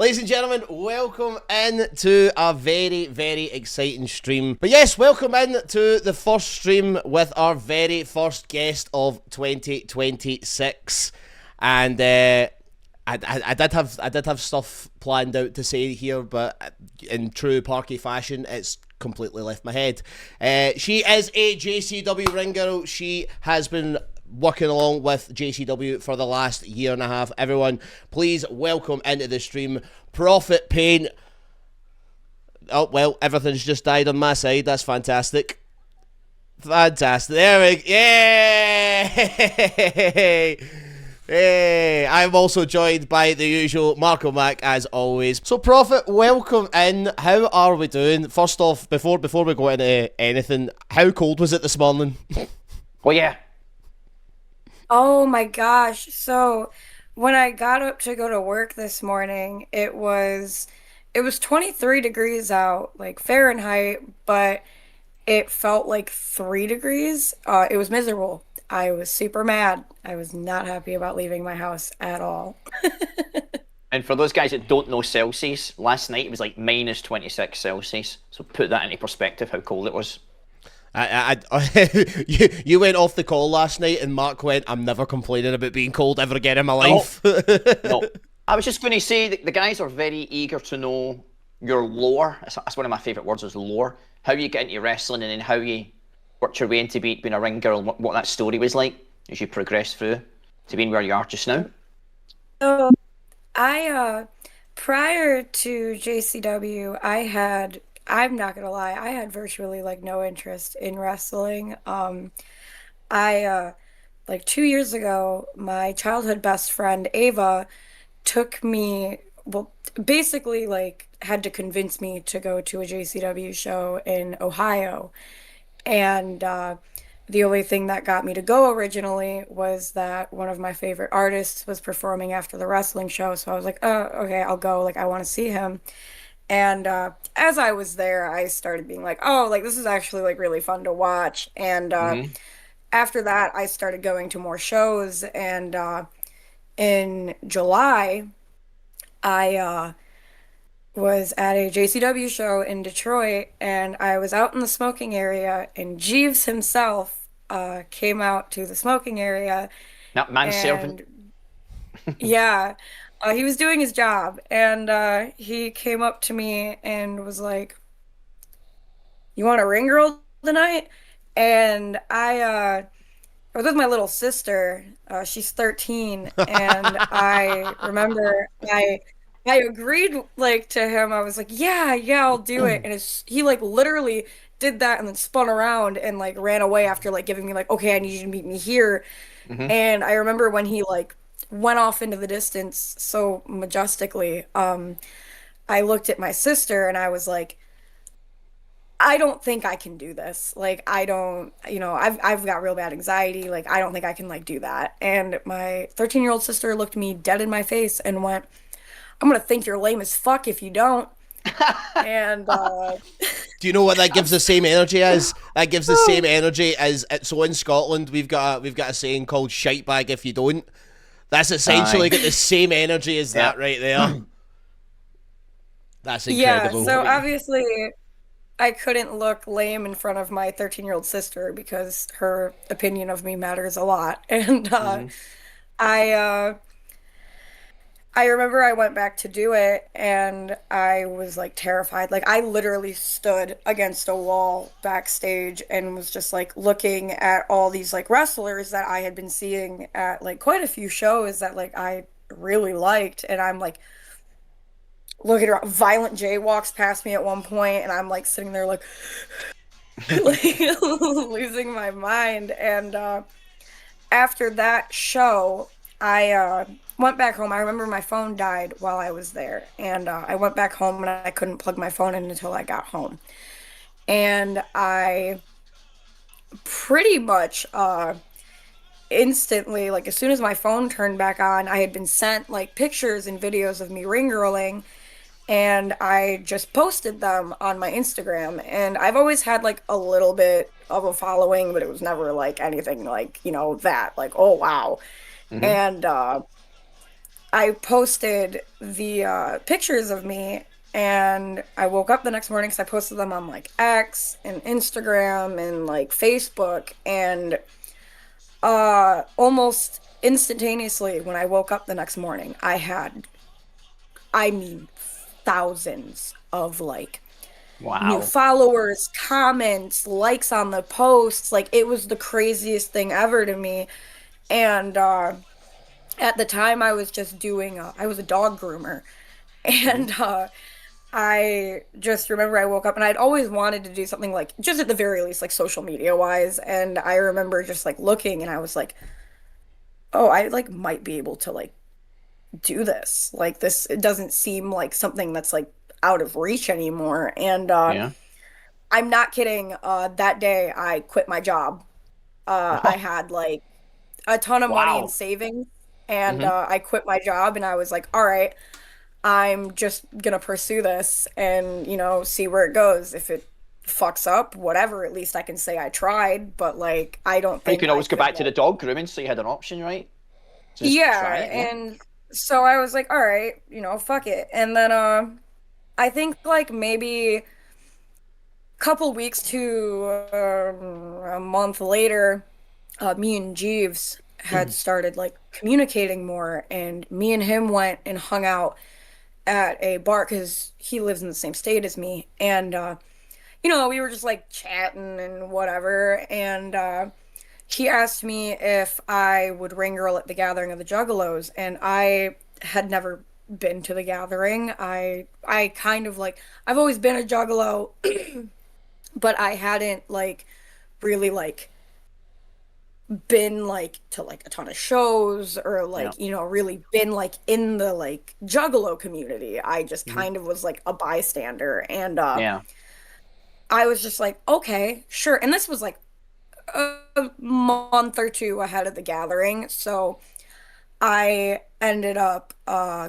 Ladies and gentlemen, welcome in to a very, very exciting stream. But yes, welcome in to the first stream with our very first guest of 2026. And I did have stuff planned out to say here, but in true Parky fashion, it's completely left my head. She is a JCW Ring Girl. She has been working along with JCW for the last year and a half. Everyone, please welcome into the stream Prophet Pain. Oh, well, everything's just died on my side. That's fantastic. Fantastic. There we go. Yay! Hey, I'm also joined by the usual Marco Mac, as always. So, Prophet, welcome in. How are we doing? First off, before we go into anything, how cold was it this morning? Oh, yeah. Oh my gosh. So when I got up to go to work this morning, it was 23 degrees out, like Fahrenheit, but it felt like 3 degrees. It was miserable. I was super mad. I was not happy about leaving my house at all. And for those guys that don't know Celsius, last night it was like minus 26 Celsius. So put that into perspective, how cold it was. You went off the call last night and Mark went, I'm never complaining about being cold ever again in my life. No. I was just going to say that the guys are very eager to know your lore. That's one of my favourite words is lore. How you get into wrestling and then how you worked your way into being a ring girl and what that story was like as you progressed through to being where you are just now. So I prior to JCW, I'm not gonna lie, I had virtually like no interest in wrestling. I like 2 years ago, my childhood best friend Ava took me, well, basically like had to convince me to go to a JCW show in Ohio. And the only thing that got me to go originally was that one of my favorite artists was performing after the wrestling show. So I was like, oh, okay, I'll go. Like, I want to see him. And as I was there, I started being like, oh, like this is actually like really fun to watch. And after that, I started going to more shows. And in July, I was at a JCW show in Detroit, and I was out in the smoking area, and Jeeves himself came out to the smoking area, That manservant. and yeah, he was doing his job, and he came up to me and was like, "You want a ring girl tonight?" And I was with my little sister. She's 13, and I remember I agreed like to him. I was like, "Yeah, yeah, I'll do it." And he like literally did that and then spun around and like ran away after like giving me like, "Okay, I need you to meet me here." hmm And I remember when he like went off into the distance so majestically, I looked at my sister and I was like, I don't think I can do this. Like I don't, I've got real bad anxiety. Like I don't think I can like do that. And my 13-year-old sister looked me dead in my face and went, "I'm gonna think you're lame as fuck if you don't." And Do you know what that gives the same energy as? That gives the same energy as so in Scotland we've got a saying called "shite bag if you don't." That's essentially Aye. got the same energy as Yeah. that right there. That's yeah, incredible. so obviously I couldn't look lame in front of my 13-year-old sister because her opinion of me matters a lot. And hmm I I remember I went back to do it and I was like terrified. Like I literally stood against a wall backstage and was just like looking at all these like wrestlers that I had been seeing at like quite a few shows that like I really liked. And I'm like looking around. Violent J walks past me at one point and I'm like sitting there like, like losing my mind. And after that show, I went back home. I remember my phone died while I was there, and I went back home and I couldn't plug my phone in until I got home. And I pretty much instantly, like as soon as my phone turned back on, I had been sent like pictures and videos of me ring girling, and I just posted them on my Instagram. And I've always had like a little bit of a following, but it was never like anything like, that, like, oh wow. hmm And I posted the pictures of me, and I woke up the next morning because I posted them on like X and Instagram and like Facebook, and almost instantaneously when I woke up the next morning, I had, I mean, thousands of like new Wow. followers, comments, likes on the posts. Like it was the craziest thing ever to me. And at the time I was just doing I was a dog groomer. Hmm. And I just remember I woke up and I'd always wanted to do something like just at the very least like social media wise. And I remember just like looking and I was like, "Oh, I like might be able to like do this. Like this it doesn't seem like something that's like out of reach anymore." And Yeah. I'm not kidding. That day I quit my job. I had like a ton of money in Wow. savings, and Hmm. I quit my job, and I was like, all right, I'm just gonna pursue this and, see where it goes. If it fucks up, whatever, at least I can say I tried, but like, I don't You think can I always go could, back to the like, dog grooming, so you had an option, right? So just yeah. try it. Yeah. And so I was like, all right, fuck it. And then, I think like maybe a couple weeks to a month later, me and Jeeves had started like communicating more, and me and him went and hung out at a bar because he lives in the same state as me. And, we were just like chatting and whatever. And he asked me if I would ring girl at the gathering of the Juggalos. And I had never been to the gathering. I kind of like, I've always been a Juggalo, but I hadn't like really like been like to like a ton of shows or Yeah. like really been like in the like juggalo community. I just Hmm. kind of was like a bystander, and Yeah. I was just like, okay, sure. And this was like a month or two ahead of the gathering, so I ended up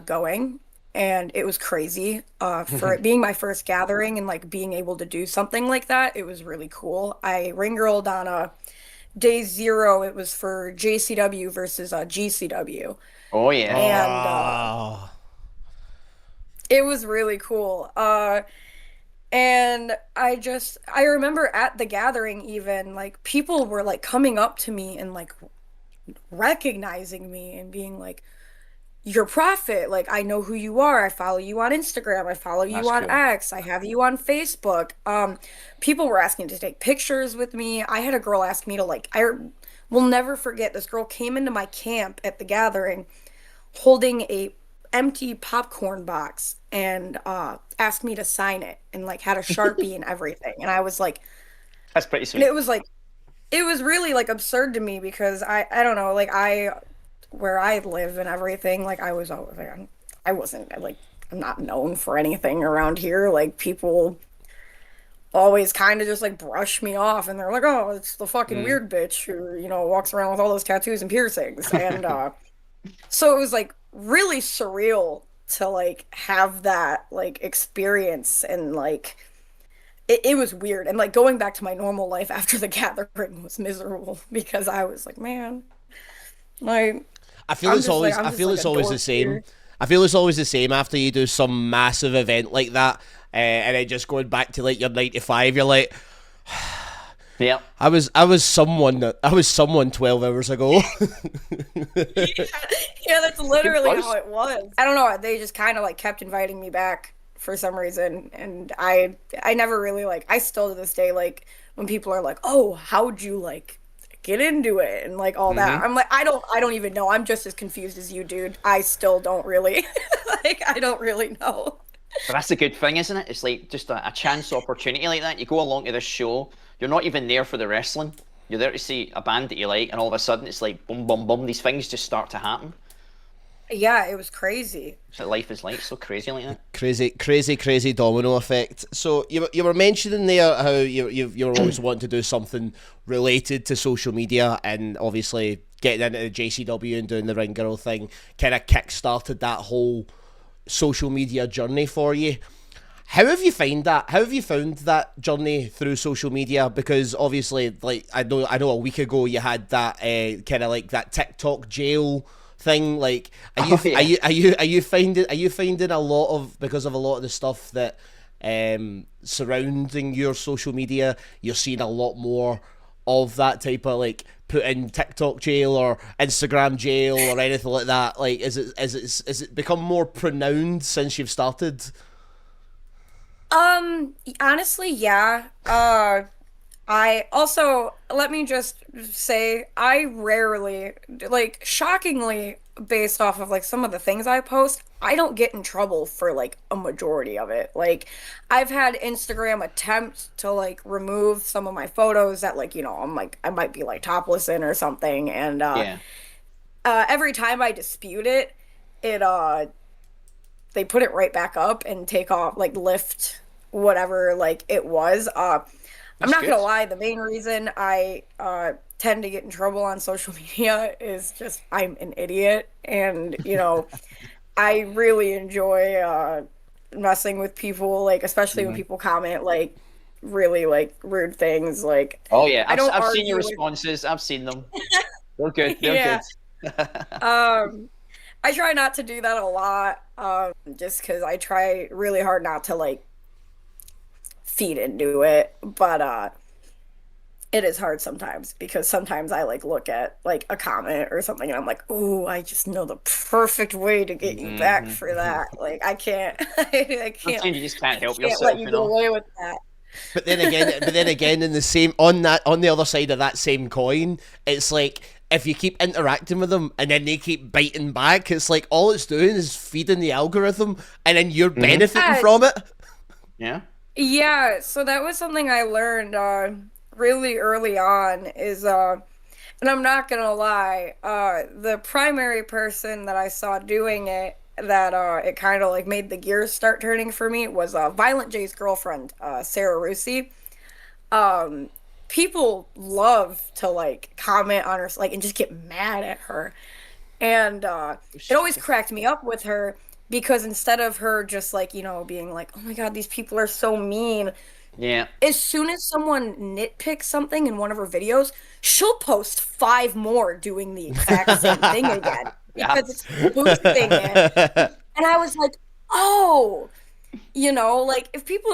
going, and it was crazy for it being my first gathering and like being able to do something like that. It was really cool. I ring girled on a day zero. It was for JCW versus GCW, Oh yeah. and Oh. it was really cool. And I remember at the gathering, even like people were like coming up to me and like recognizing me and being like, "Your prophet, like I know who you are. I follow you on Instagram. I follow you That's on cool. X. I have you on Facebook." People were asking to take pictures with me. I had a girl ask me to like, I will never forget, this girl came into my camp at the gathering holding a empty popcorn box and asked me to sign it and like had a Sharpie and everything. And I was like, That's pretty and sweet. it was like, it was really like absurd to me because I don't know, like where I live and everything, like I was always like, I wasn't like, I'm not known for anything around here. Like people always kind of just like brush me off, and they're like, "Oh, it's the fucking Mm. weird bitch who, walks around with all those tattoos and piercings." And so it was like really surreal to like have that like experience, and like it was weird, and like going back to my normal life after the gathering was miserable because I was like, man, like I I'm just feel like it's a always the dork same. here. I feel it's always the same after you do some massive event like that, and then just going back to like your 9 to 5, you're like, Yeah. I was someone 12 hours ago. Yeah, that's Good literally how buzz. it was. I don't know, they just kind of like kept inviting me back for some reason, and I never really like, I still to this day like when people are like, "Oh, how'd you like get into it?" and like all that. Hmm. I'm like, I don't even know. I'm just as confused as you, dude. I still don't really like I don't really know. But that's a good thing, isn't it? It's like just a chance opportunity like that. You go along to this show, you're not even there for the wrestling. You're there to see a band that you like, and all of a sudden it's like boom, boom, boom. These things just start to happen. Yeah, it was crazy. It's like life is like so crazy like that. Crazy domino effect. So you were mentioning there how you were always wanting to do something related to social media, and obviously getting into the JCW and doing the Ring Girl thing kind of kick-started that whole social media journey for you. How have you found that? How have you found that journey through social media? Because obviously, like I know a week ago you had that kind of like that TikTok jail thing? Like, are you Oh, yeah. are you finding a lot of, because of a lot of the stuff that surrounding your social media, you're seeing a lot more of that type of, like, put in TikTok jail or Instagram jail or anything like that? Like, is it become more pronounced since you've started? Honestly, yeah. I also, let me just say, I rarely, like, shockingly, based off of like some of the things I post, I don't get in trouble for like a majority of it. Like, I've had Instagram attempts to like remove some of my photos that, like, I'm like, I might be like topless in or something, and Yeah. every time I dispute it, it they put it right back up and take off, like, lift whatever like it was. I'm That's not good. gonna lie, the main reason I tend to get in trouble on social media is just I'm an idiot, and I really enjoy messing with people, like, especially when Hmm. people comment like really like rude things. Like, Oh yeah, I don't I've seen your argue with. responses. I've seen them. They're good. They're Yeah. good. Um, I try not to do that a lot, just because I try really hard not to like feed into it. But it is hard sometimes, because sometimes I like look at like a comment or something and I'm like, "Ooh, I just know the perfect way to get you back Hmm. for that." Like, I can't, I can't, Sometimes you just can't help let yourself, you you get know. away with that. But then again, in the same, on the other side of that same coin, it's like, if you keep interacting with them and then they keep biting back, it's like all it's doing is feeding the algorithm, and then you're Hmm. benefiting from it. Yeah. Yeah, so that was something I learned really early on, is and I'm not gonna lie, the primary person that I saw doing it, that it kind of like made the gears start turning for me, was Violent J's girlfriend, Sarah Rusi. Um, People love to like comment on her, like, and just get mad at her. And it always cracked me up with her, because instead of her just like, being like, "Oh my God, these people are so mean," Yeah. as soon as someone nitpicks something in one of her videos, she'll post five more doing the exact same thing again, Yeah. because it's boosting it. And I was like, "Oh, like, if people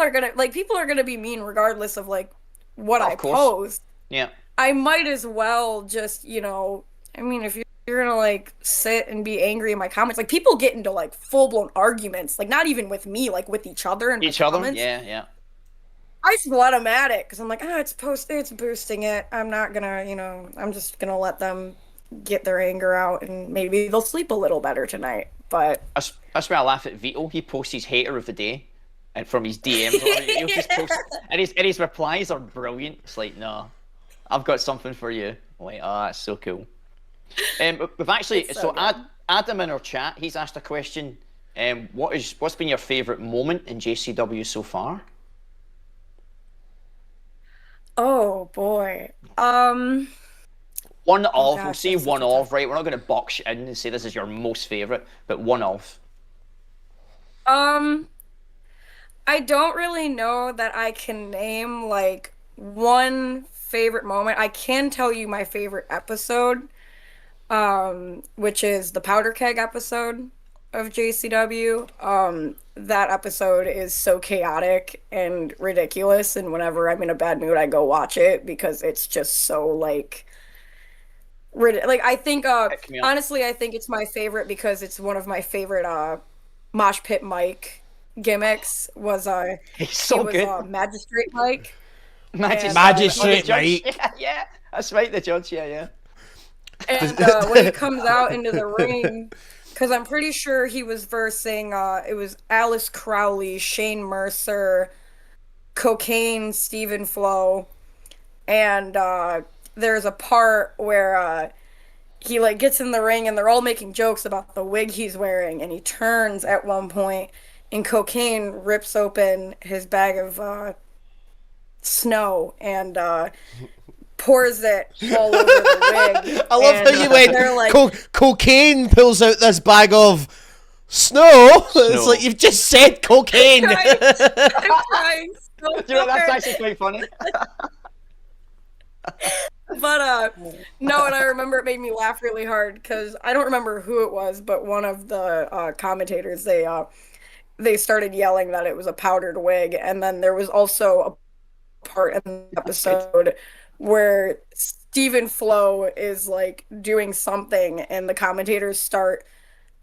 are gonna be mean regardless of like what I Of course. post, Yeah. I might as well just, I mean, if you're gonna like sit and be angry in my comments, like, people get into like full-blown arguments, like, not even with me, like with each other in my Each other. comments. Yeah. Yeah. I just let them at it, because I'm like, it's boosting it. I'm not gonna, I'm just gonna let them get their anger out, and maybe they'll sleep a little better tonight. But That's where I laugh at Vito. He posts his hater of the day, and from his DMs, or he'll just post, and his replies are brilliant. It's like, no, I've got something for you. I'm like, oh, that's so cool. We've actually, It's so so good. Adam in our chat, he's asked a question. What's been your favorite moment in JCW so far? Oh boy. One Oh of, we'll gosh, say that's such one a tough. of, right? We're not going to box you in and say this is your most favorite, but one of. Um, I don't really know that I can name like one favorite moment. I can tell you my favorite episode, which is the powder keg episode of JCW. That episode is so chaotic and ridiculous, and whenever I'm in a bad mood, I go watch it, because it's just so like like, I think Pick me up. honestly, I think it's my favorite because it's one of my favorite mosh pit Mike gimmicks. Was He's he so was good. Magistrate Mike, and Magistrate. Oh, the Magistrate judge. Mike. Yeah, yeah. That's right, the judge. Yeah, yeah. when he comes out into the ring, because I'm pretty sure he was versing it was Alice Crowley, Shane Mercer, Cocaine, Stephen Flo, and there's a part where he like gets in the ring and they're all making jokes about the wig he's wearing, and he turns at one point and Cocaine rips open his bag of snow and pours it all over the wig. I love how And you went, they're like, cocaine pulls out this bag of snow. It's Snow. like, you've just said cocaine. I'm trying so You know, that's hard. actually quite funny. But no, and I remember it made me laugh really hard because I don't remember who it was, but one of the commentators they started yelling that it was a powdered wig, and then there was also a part in the That's good. episode where Stephen Flo is like doing something, and the commentators start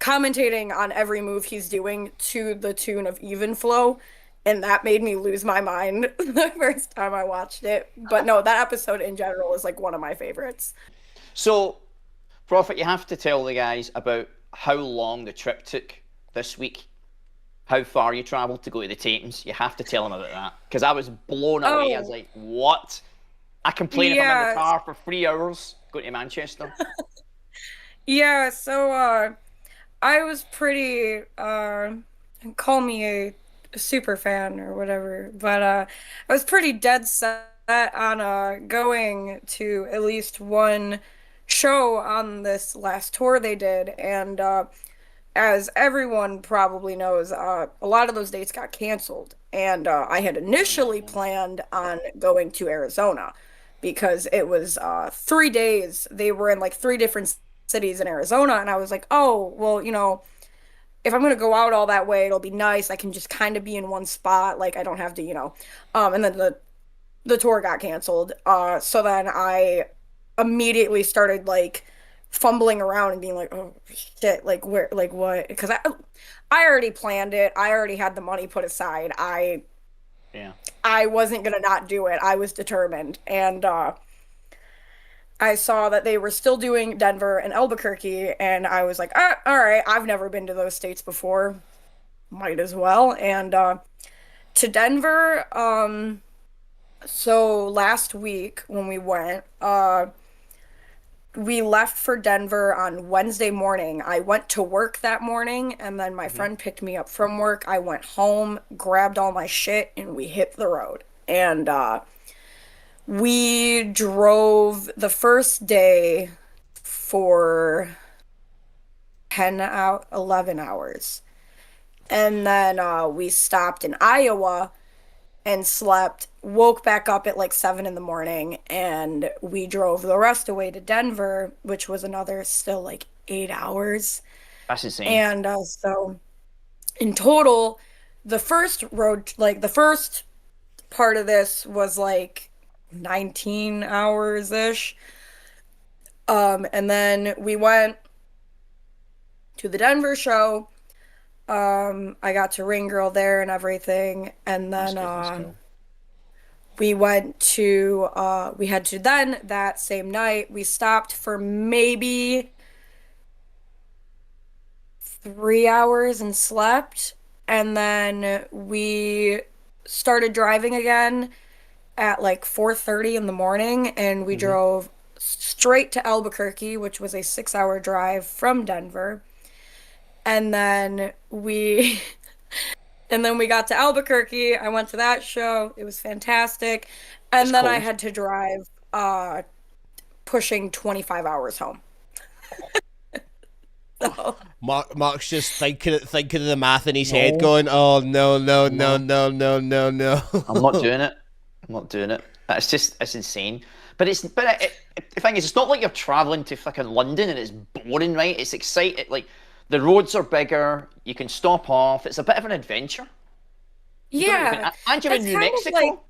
commentating on every move he's doing to the tune of Even Flow. And that made me lose my mind the first time I watched it. But no, that episode in general is like one of my favorites. So, Prophet, you have to tell the guys about how long the trip took this week, how far you travelled to go to the tapings. You have to tell them about that because I was blown away. I was Oh, like, "What?" I complain if I'm in the yeah. car for 3 hours going to Manchester. Yeah, so I was pretty call me a super fan or whatever, but I was pretty dead set on going to at least one show on this last tour they did, and as everyone probably knows, a lot of those dates got canceled. And I had Oh no. initially planned on going to Arizona because it was 3 days. They were in like three different cities in Arizona. And I was like, oh, well, if I'm going to go out all that way, it'll be nice. I can just kind of be in one spot. Like, I don't have to, and then the tour got canceled. So then I immediately started like fumbling around and being like, oh shit, like where, like what? Because I already planned it. I already had the money put aside. Yeah. I wasn't gonna not do it. I was determined, and I saw that they were still doing Denver and Albuquerque, and I was like, ah, all right, I've never been to those states before. Might as well. And to Denver, so last week when we went, we left for Denver on Wednesday morning. I went to work that morning, and then my Hmm. friend picked me up from work. I went home, grabbed all my shit, and we hit the road. And we drove the first day for 10 out 11 hours. And then we stopped in Iowa and slept, woke back up at like 7 in the morning, and we drove the rest away to Denver, which was another still like 8 hours. That's insane. And so in total, the first part of this was like 19 hours ish. And then we went to the Denver show. I got to Ring Girl there and everything. And That's then good. That's cool. we had to then that same night we stopped for maybe 3 hours and slept, and then we started driving again at like 4:30 in the morning, and we Hmm. drove straight to Albuquerque, which was a 6 hour drive from Denver. And then we and then we got to Albuquerque. I went to that show. It was fantastic. It's And then I cold. had to drive pushing 25 hours home. So, Mark's just thinking of the math in his head, No, going, "Oh no, no, no, no, no, no, no, I'm not no." doing it. I'm not doing it. That's just it's insane. The thing is, it's not like you're traveling to fucking London and it's boring, right? It's exciting. Like the roads are bigger. You can stop off. It's a bit of an adventure. You don't really think, yeah, and you're in that's New kind of like Mexico.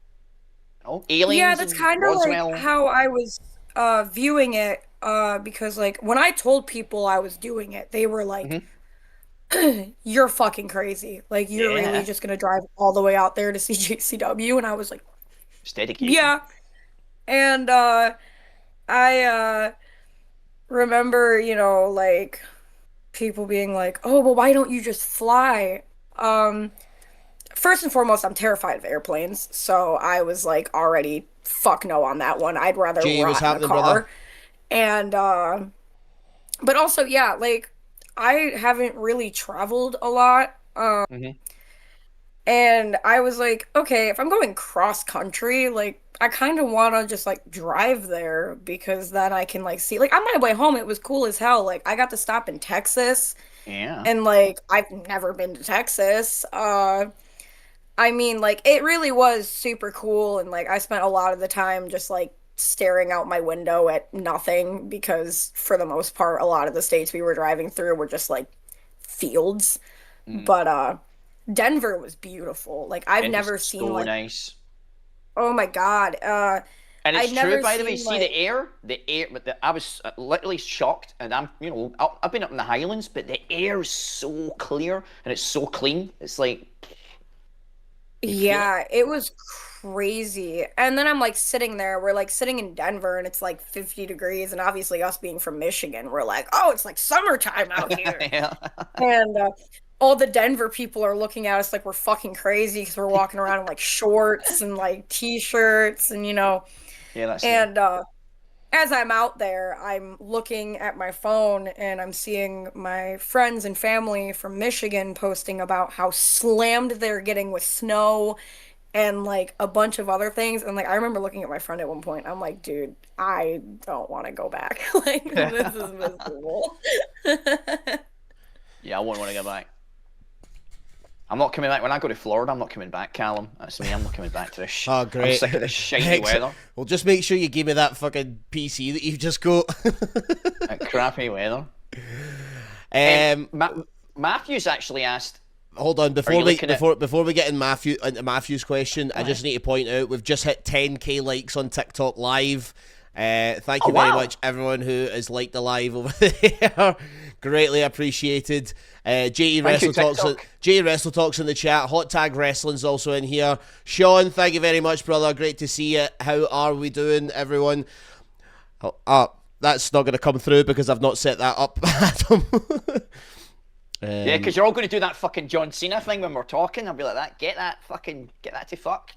Oh, yeah, aliens that's and kind of like Roswell. how I was viewing it because like when I told people I was doing it, they were like, Hmm. "You're fucking crazy. Like you're really Yeah, just gonna drive all the way out there to see JCW?" And I was like, it's dedication. "Yeah." And I remember, like people being like, "Oh, well, why don't you just fly?" Um, First and foremost, I'm terrified of airplanes, so I was like already fuck no on that one. I'd rather Jay, what's rot in a happening, brother? car. And but also, yeah, like I haven't really traveled a lot. Hmm. And I was like, okay, if I'm going cross country, like I kind of want to just like drive there because then I can like see like on my way home it was cool as hell. Like I got to stop in Texas, Yeah. and like I've never been to Texas. I mean, like it really was super cool, and like I spent a lot of the time just like staring out my window at nothing because for the most part, a lot of the states we were driving through were just like fields. Mm. But Denver was beautiful. Like I've Denver's never seen so like, nice. oh my God. And it's I'd true, never by the way. seen See like, the air. But I was literally shocked, and I've been up in the Highlands, but the air is so clear and it's so clean. It's like you feel it. yeah, it was crazy. And then I'm like sitting there, we're like sitting in Denver and it's like 50 degrees. And obviously, us being from Michigan, we're like, oh, it's like summertime out here. Yeah, And all the Denver people are looking at us like we're fucking crazy because we're walking around in like shorts and like t-shirts and yeah, that's me. and as I'm out there, I'm looking at my phone and I'm seeing my friends and family from Michigan posting about how slammed they're getting with snow and like a bunch of other things. And like I remember looking at my friend at one point, I'm like, dude, I don't want to go back. Like this is miserable. Yeah, I wouldn't want to go back. I'm not coming back. When I go to Florida, I'm not coming back, Callum. That's me. I'm not coming back to this. Oh, I'm great. sick of this shiny Excellent. weather. Well, just make sure you give me that fucking PC that you've just got. That crappy weather. um, Matthew's actually asked. Hold on, Are before you we looking at? before we get into Matthew's question, I just Aye. need to point out we've just hit 10k likes on TikTok live. Thank Oh you very wow! much, everyone who has liked the live over there. Greatly appreciated. JE Thank you, Wrestle Talks. TikTok. JE Wrestle Talks in the chat. Hot Tag Wrestling's also in here. Sean, thank you very much, brother. Great to see you. How are we doing, everyone? That's not going to come through because I've not set that up, Adam. Yeah, because you're all going to do that fucking John Cena thing when we're talking. I'll be like that. Get that to fuck.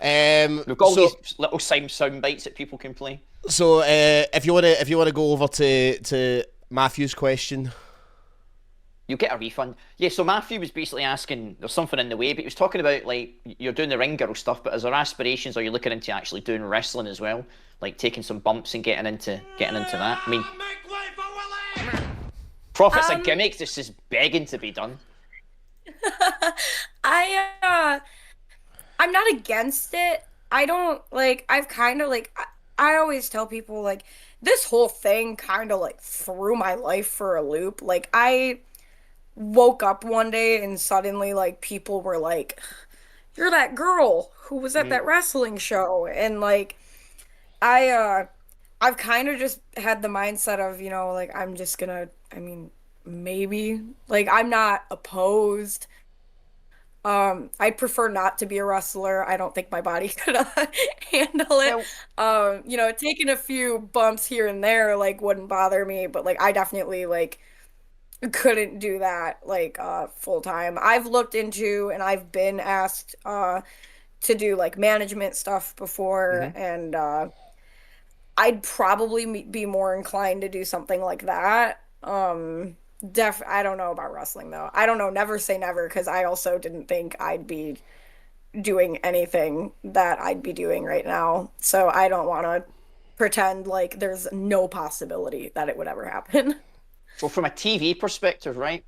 We've got all these little sound bites that people can play. So if you wanna go over to Matthew's question. You get a refund. Yeah, so Matthew was basically asking, there's something in the way, but he was talking about, like, you're doing the ring girl stuff, but is there aspirations, are you looking into actually doing wrestling as well? Like, taking some bumps and getting into that? I mean, profits and gimmicks, this is begging to be done. I'm not against it. I don't like I've kind of like I always tell people like this whole thing kind of like threw my life for a loop. Like I woke up one day and suddenly like people were like, "You're that girl who was at that wrestling show." And like I I've kind of just had the mindset of, like I'm just gonna I mean, maybe like I'm not opposed. I prefer not to be a wrestler. I don't think my body could handle it. Well, Taking a few bumps here and there like wouldn't bother me, but like I definitely like couldn't do that like full time. I've looked into and I've been asked to do like management stuff before and I'd probably be more inclined to do something like that. I don't know about wrestling though. I don't know, never say never because I also didn't think I'd be doing anything that I'd be doing right now. So I don't want to pretend like there's no possibility that it would ever happen. well, from a TV perspective, right?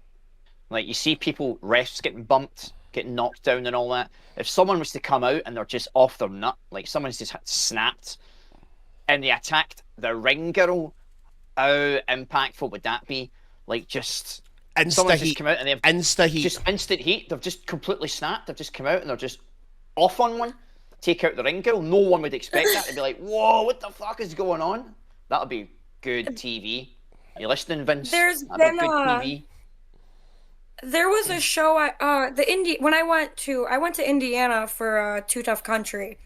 Like, you see people, refs getting bumped, getting knocked down and all that. If someone was to come out and they're just off their nut, like someone's just snapped, and they attacked the ring girl, how impactful would that be? Like, just someone's just come out and they've just instant heat. They've just completely snapped. They've just come out and they're just off on one. Take out the ring girl. No one would expect that. They'd be like, "Whoa, what the fuck is going on?" That'll be good TV. You listening, Vince? There's That'd been be good TV. there was a show when I went to Indiana for Too Tough Country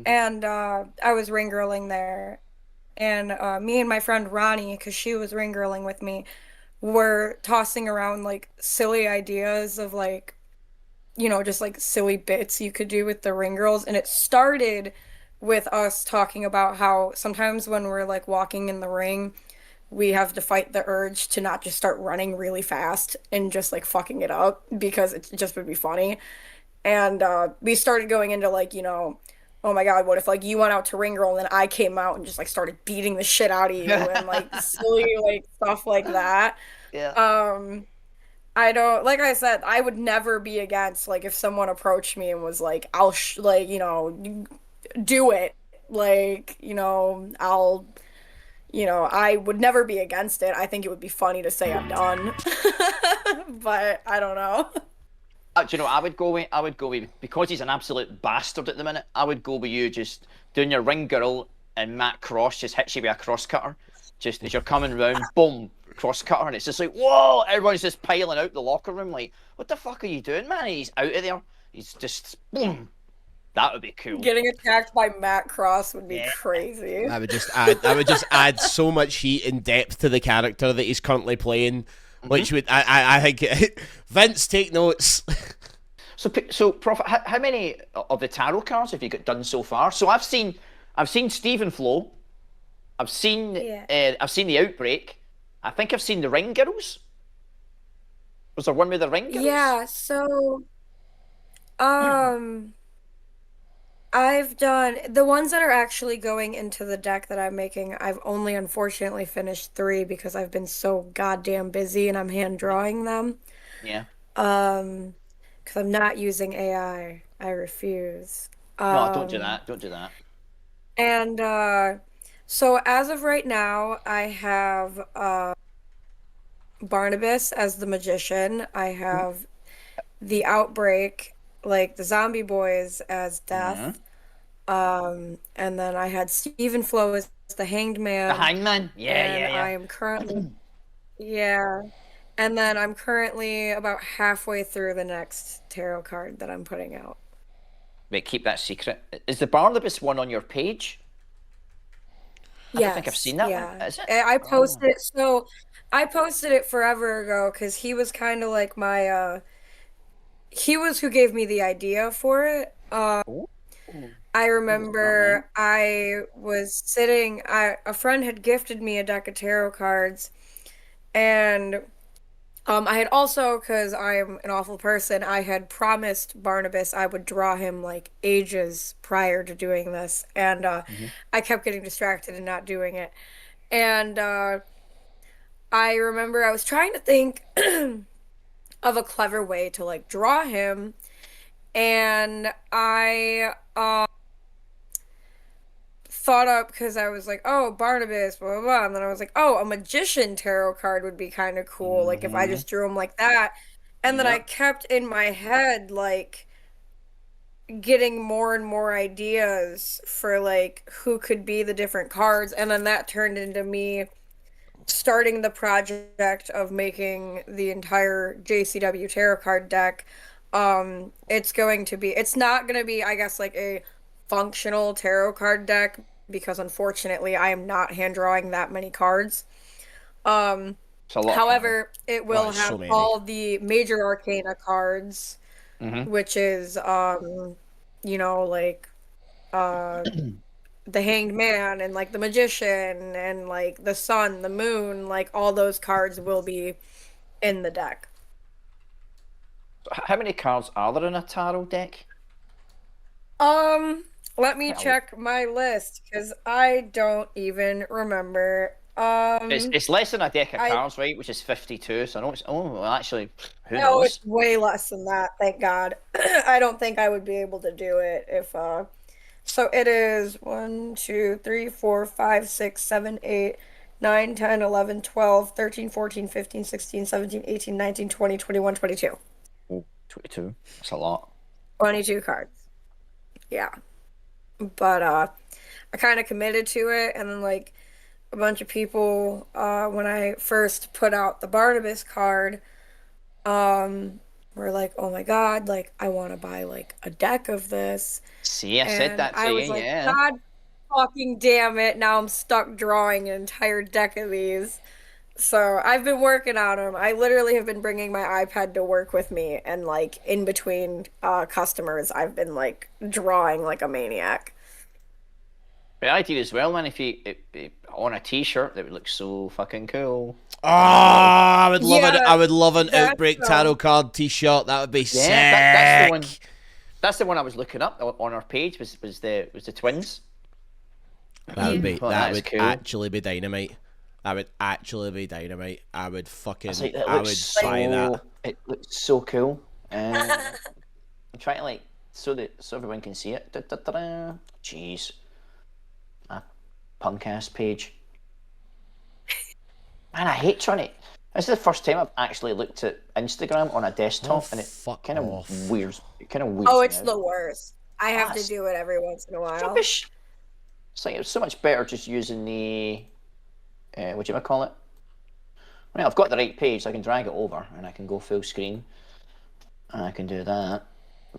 and I was ring girling there and me and my friend Ronnie because she was ring girling with me were tossing around like silly ideas of like just like silly bits you could do with the ring girls and it started with us talking about how sometimes when we're like walking in the ring we have to fight the urge to not just start running really fast and just like fucking it up because it just would be funny. And we started going into like, oh my God, what if like you went out to ring girl and then I came out and just like started beating the shit out of you and like silly like stuff like that. Yeah. I don't like I said, I would never be against like if someone approached me and was like, I'll do it. Like, I would never be against it. I think it would be funny to say I'm done. But I don't know. Do you know, I would go with, because he's an absolute bastard at the minute, I would go with you just doing your ring girl and Matt Cross just hits you with a cross cutter. Just as you're coming round, boom, cross cutter, and it's just like, whoa, everyone's just piling out the locker room like, what the fuck are you doing, man? He's out of there. He's just, boom. That would be cool. Getting attacked by Matt Cross would be Yeah. crazy. I would just add so much heat and depth to the character that he's currently playing, which would I think Vince, take notes. So, Prof, how many of the tarot cards have you got done so far? So I've seen Stephen Flo, I've seen the Outbreak, I think I've seen the Ring Girls. Was there one with the Ring Girls? Yeah, so I've done the ones that are actually going into the deck that I'm making. I've only unfortunately finished 3 because I've been so goddamn busy and I'm hand drawing them. Yeah. Because I'm not using AI. I refuse. No, don't do that. Don't do that. And so as of right now, I have Barnabas as the magician. I have the Outbreak, like the zombie boys, as Death. And then I had Stephen Flo as the Hanged Man. The Hangman. Yeah, And I am currently, yeah. And then I'm currently about halfway through the next tarot card that I'm putting out. Wait, keep that secret. Is the Barnabas one on your page? I don't think I've seen that one. Is it? I posted it. So I posted it forever ago because he was kind of like my. He was who gave me the idea for it. I remember I was sitting. A friend had gifted me a deck of tarot cards, and I had also, because I am an awful person, I had promised Barnabas I would draw him like ages prior to doing this, and I kept getting distracted and not doing it. And I remember I was trying to think of a clever way to like draw him, and I thought up because I was like, oh, Barnabas, blah, blah, blah. And then I was like, oh, a magician tarot card would be kind of cool. Like if I just drew him like that. And then I kept in my head, like, getting more and more ideas for like who could be the different cards. And then that turned into me starting the project of making the entire JCW tarot card deck. It's not going to be, I guess, like a functional tarot card deck because unfortunately I am not hand drawing that many cards. However, it will have all the major arcana cards, which is like the Hanged Man and like the Magician and like the Sun, the Moon, like all those cards will be in the deck. How many cards are there in a tarot deck? Let me check my list because I don't even remember. It's less than a deck of cards, right? Which is 52. So I know it's actually, who No, knows? it's way less than that. Thank God. I don't think I would be able to do it if. So it is 1, 2, 3, 4, 5, 6, 7, 8, 9, 10, 11, 12, 13, 14, 15, 16, 17, 18, 19, 20, 21, 22. Oh, 22. That's a lot. 22 cards. Yeah. But I kind of committed to it, and then like a bunch of people when I first put out the Barnabas card were like, "Oh my God, like I want to buy like a deck of this." See, I said that to I was you, like, yeah. God fucking damn it, now I'm stuck drawing an entire deck of these. So I've been working on them. I literally have been bringing my iPad to work with me, and like in between customers, I've been like drawing like a maniac. The idea as well, man, if you on a t-shirt, that would look so fucking cool. Oh, I would love it. Yeah, I would love an that's Outbreak tarot card T-shirt. That would be sick. That's the one. That's the one I was looking up on our page. Was the twins? That would be. Oh, that would cool. actually be dynamite. That would actually be dynamite. I would fucking. Like, I would buy that. It looks so cool. I'm trying to like so everyone can see it. Da, da, da, da. Jeez. punk ass page. Man, I hate trying to. This is the first time I've actually looked at Instagram on a desktop, and it fuck kind of off. weirds. It kind of weirds Oh, me it's out. the worst. I have to That's do it every once in a while. rubbish. It's like it's so much better just using the what do you call it? Well, I've got the right page, so I can drag it over and I can go full screen. And I can do that.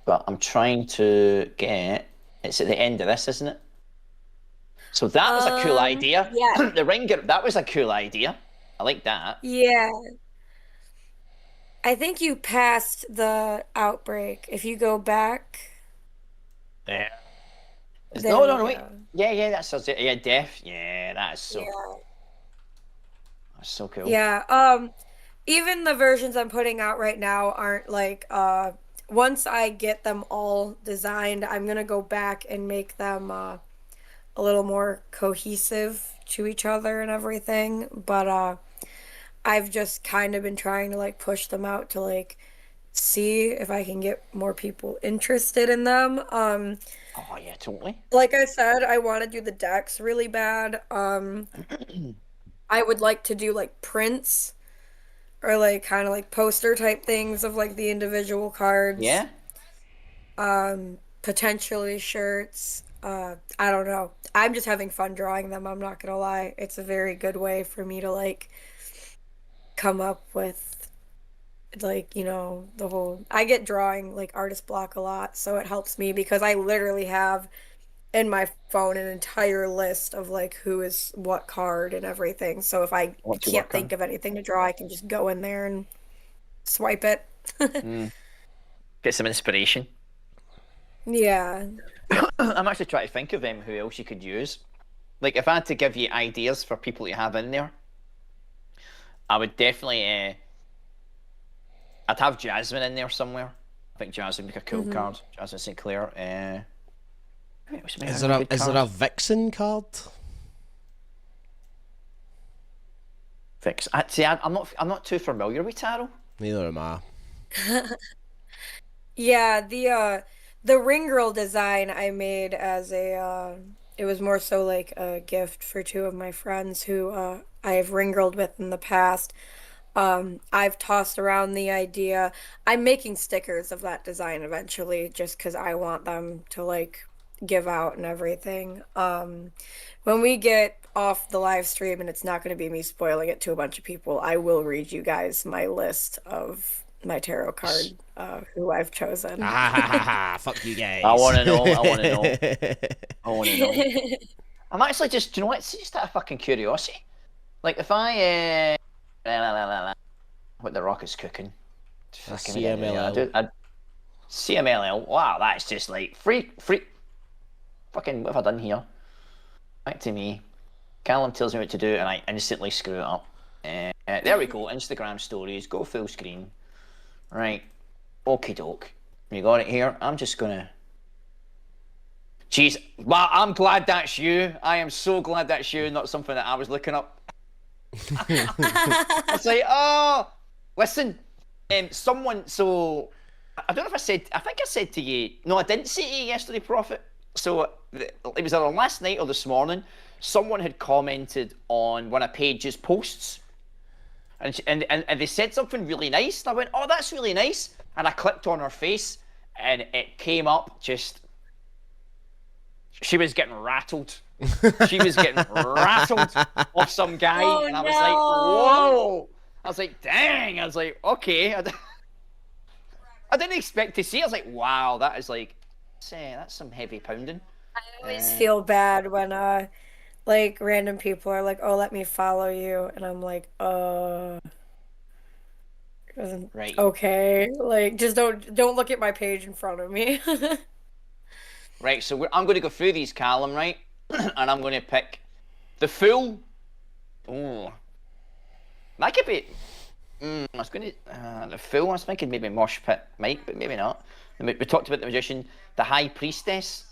But I'm trying to get. It's at the end of this, isn't it? So that was a cool idea. Yeah. The ring girl. That was a cool idea. I like that. Yeah. I think you passed the outbreak. If you go back, Yeah. there No, we wait. go. Yeah, that's it. Yeah, def. Yeah, that is so. Yeah. That's so cool. Yeah. Even the versions I'm putting out right now aren't like once I get them all designed, I'm gonna go back and make them a little more cohesive to each other and everything. But I've just kind of been trying to like push them out to like see if I can get more people interested in them. Oh yeah, totally. Like I said, I want to do the decks really bad. I would like to do like prints or like kind of like poster type things of like the individual cards. Yeah. Potentially shirts. I don't know. I'm just having fun drawing them, I'm not gonna lie. It's a very good way for me to like come up with like, the whole I get drawing like artist block a lot, so it helps me because I literally have in my phone an entire list of like who is what card and everything. So if I What to can't work on. think of anything to draw, I can just go in there and swipe it. Get some inspiration. Yeah. I'm actually trying to think of who else you could use. Like if I had to give you ideas for people to have in there, I would definitely. I'd have Jasmine in there somewhere. I think Jasmine would make a cool card. Jasmine St. Clair. Is there a Vixen card? Fix? See, I'm not too familiar with tarot. Neither am I. Yeah, the Ring Girl design I made as it was more so like a gift for two of my friends who I have ring girled with in the past. I've tossed around the idea. I'm making stickers of that design eventually just because I want them to like give out and everything. When we get off the live stream and it's not going to be me spoiling it to a bunch of people, I will read you guys my list of my tarot card who I've chosen. Fuck you guys. I want to know. I want to know. I'm actually just, you know what? It's just out of fucking curiosity. Like if I, what the rock is cooking. CMLL. CMLL. Wow, that's just like free. Fucking, what have I done here? Back to me. Callum tells me what to do, and I instantly screw it up. There we go. Instagram stories. Go full screen. Right. Okie doke. You got it here. I'm just gonna. Jeez. Wow, I'm glad that's you. I am so glad that's you, not something that I was looking up. It's like, oh, listen. Someone. So I don't know if I said. I think I said to you. No, I didn't say to you yesterday, Prophet. So it was either last night or this morning. Someone had commented on one of Paige's posts. And they said something really nice. And I went, oh, that's really nice. And I clicked on her face, and it came up just. She was getting rattled. She was getting rattled off some guy. Oh, and I was like, whoa. I was like, dang. I was like, okay. I didn't expect to see it. I was like, wow, that is like, that's some heavy pounding. I always feel bad when like random people are like, "Oh, let me follow you," and I'm like, Right. okay, like just don't look at my page in front of me." Right, so I'm going to go through these, Callum, right? And I'm going to pick the full. Oh, that could be. I was going to the full. I was thinking maybe Mosh Pit Mike, but maybe not. We talked about the magician, the High Priestess.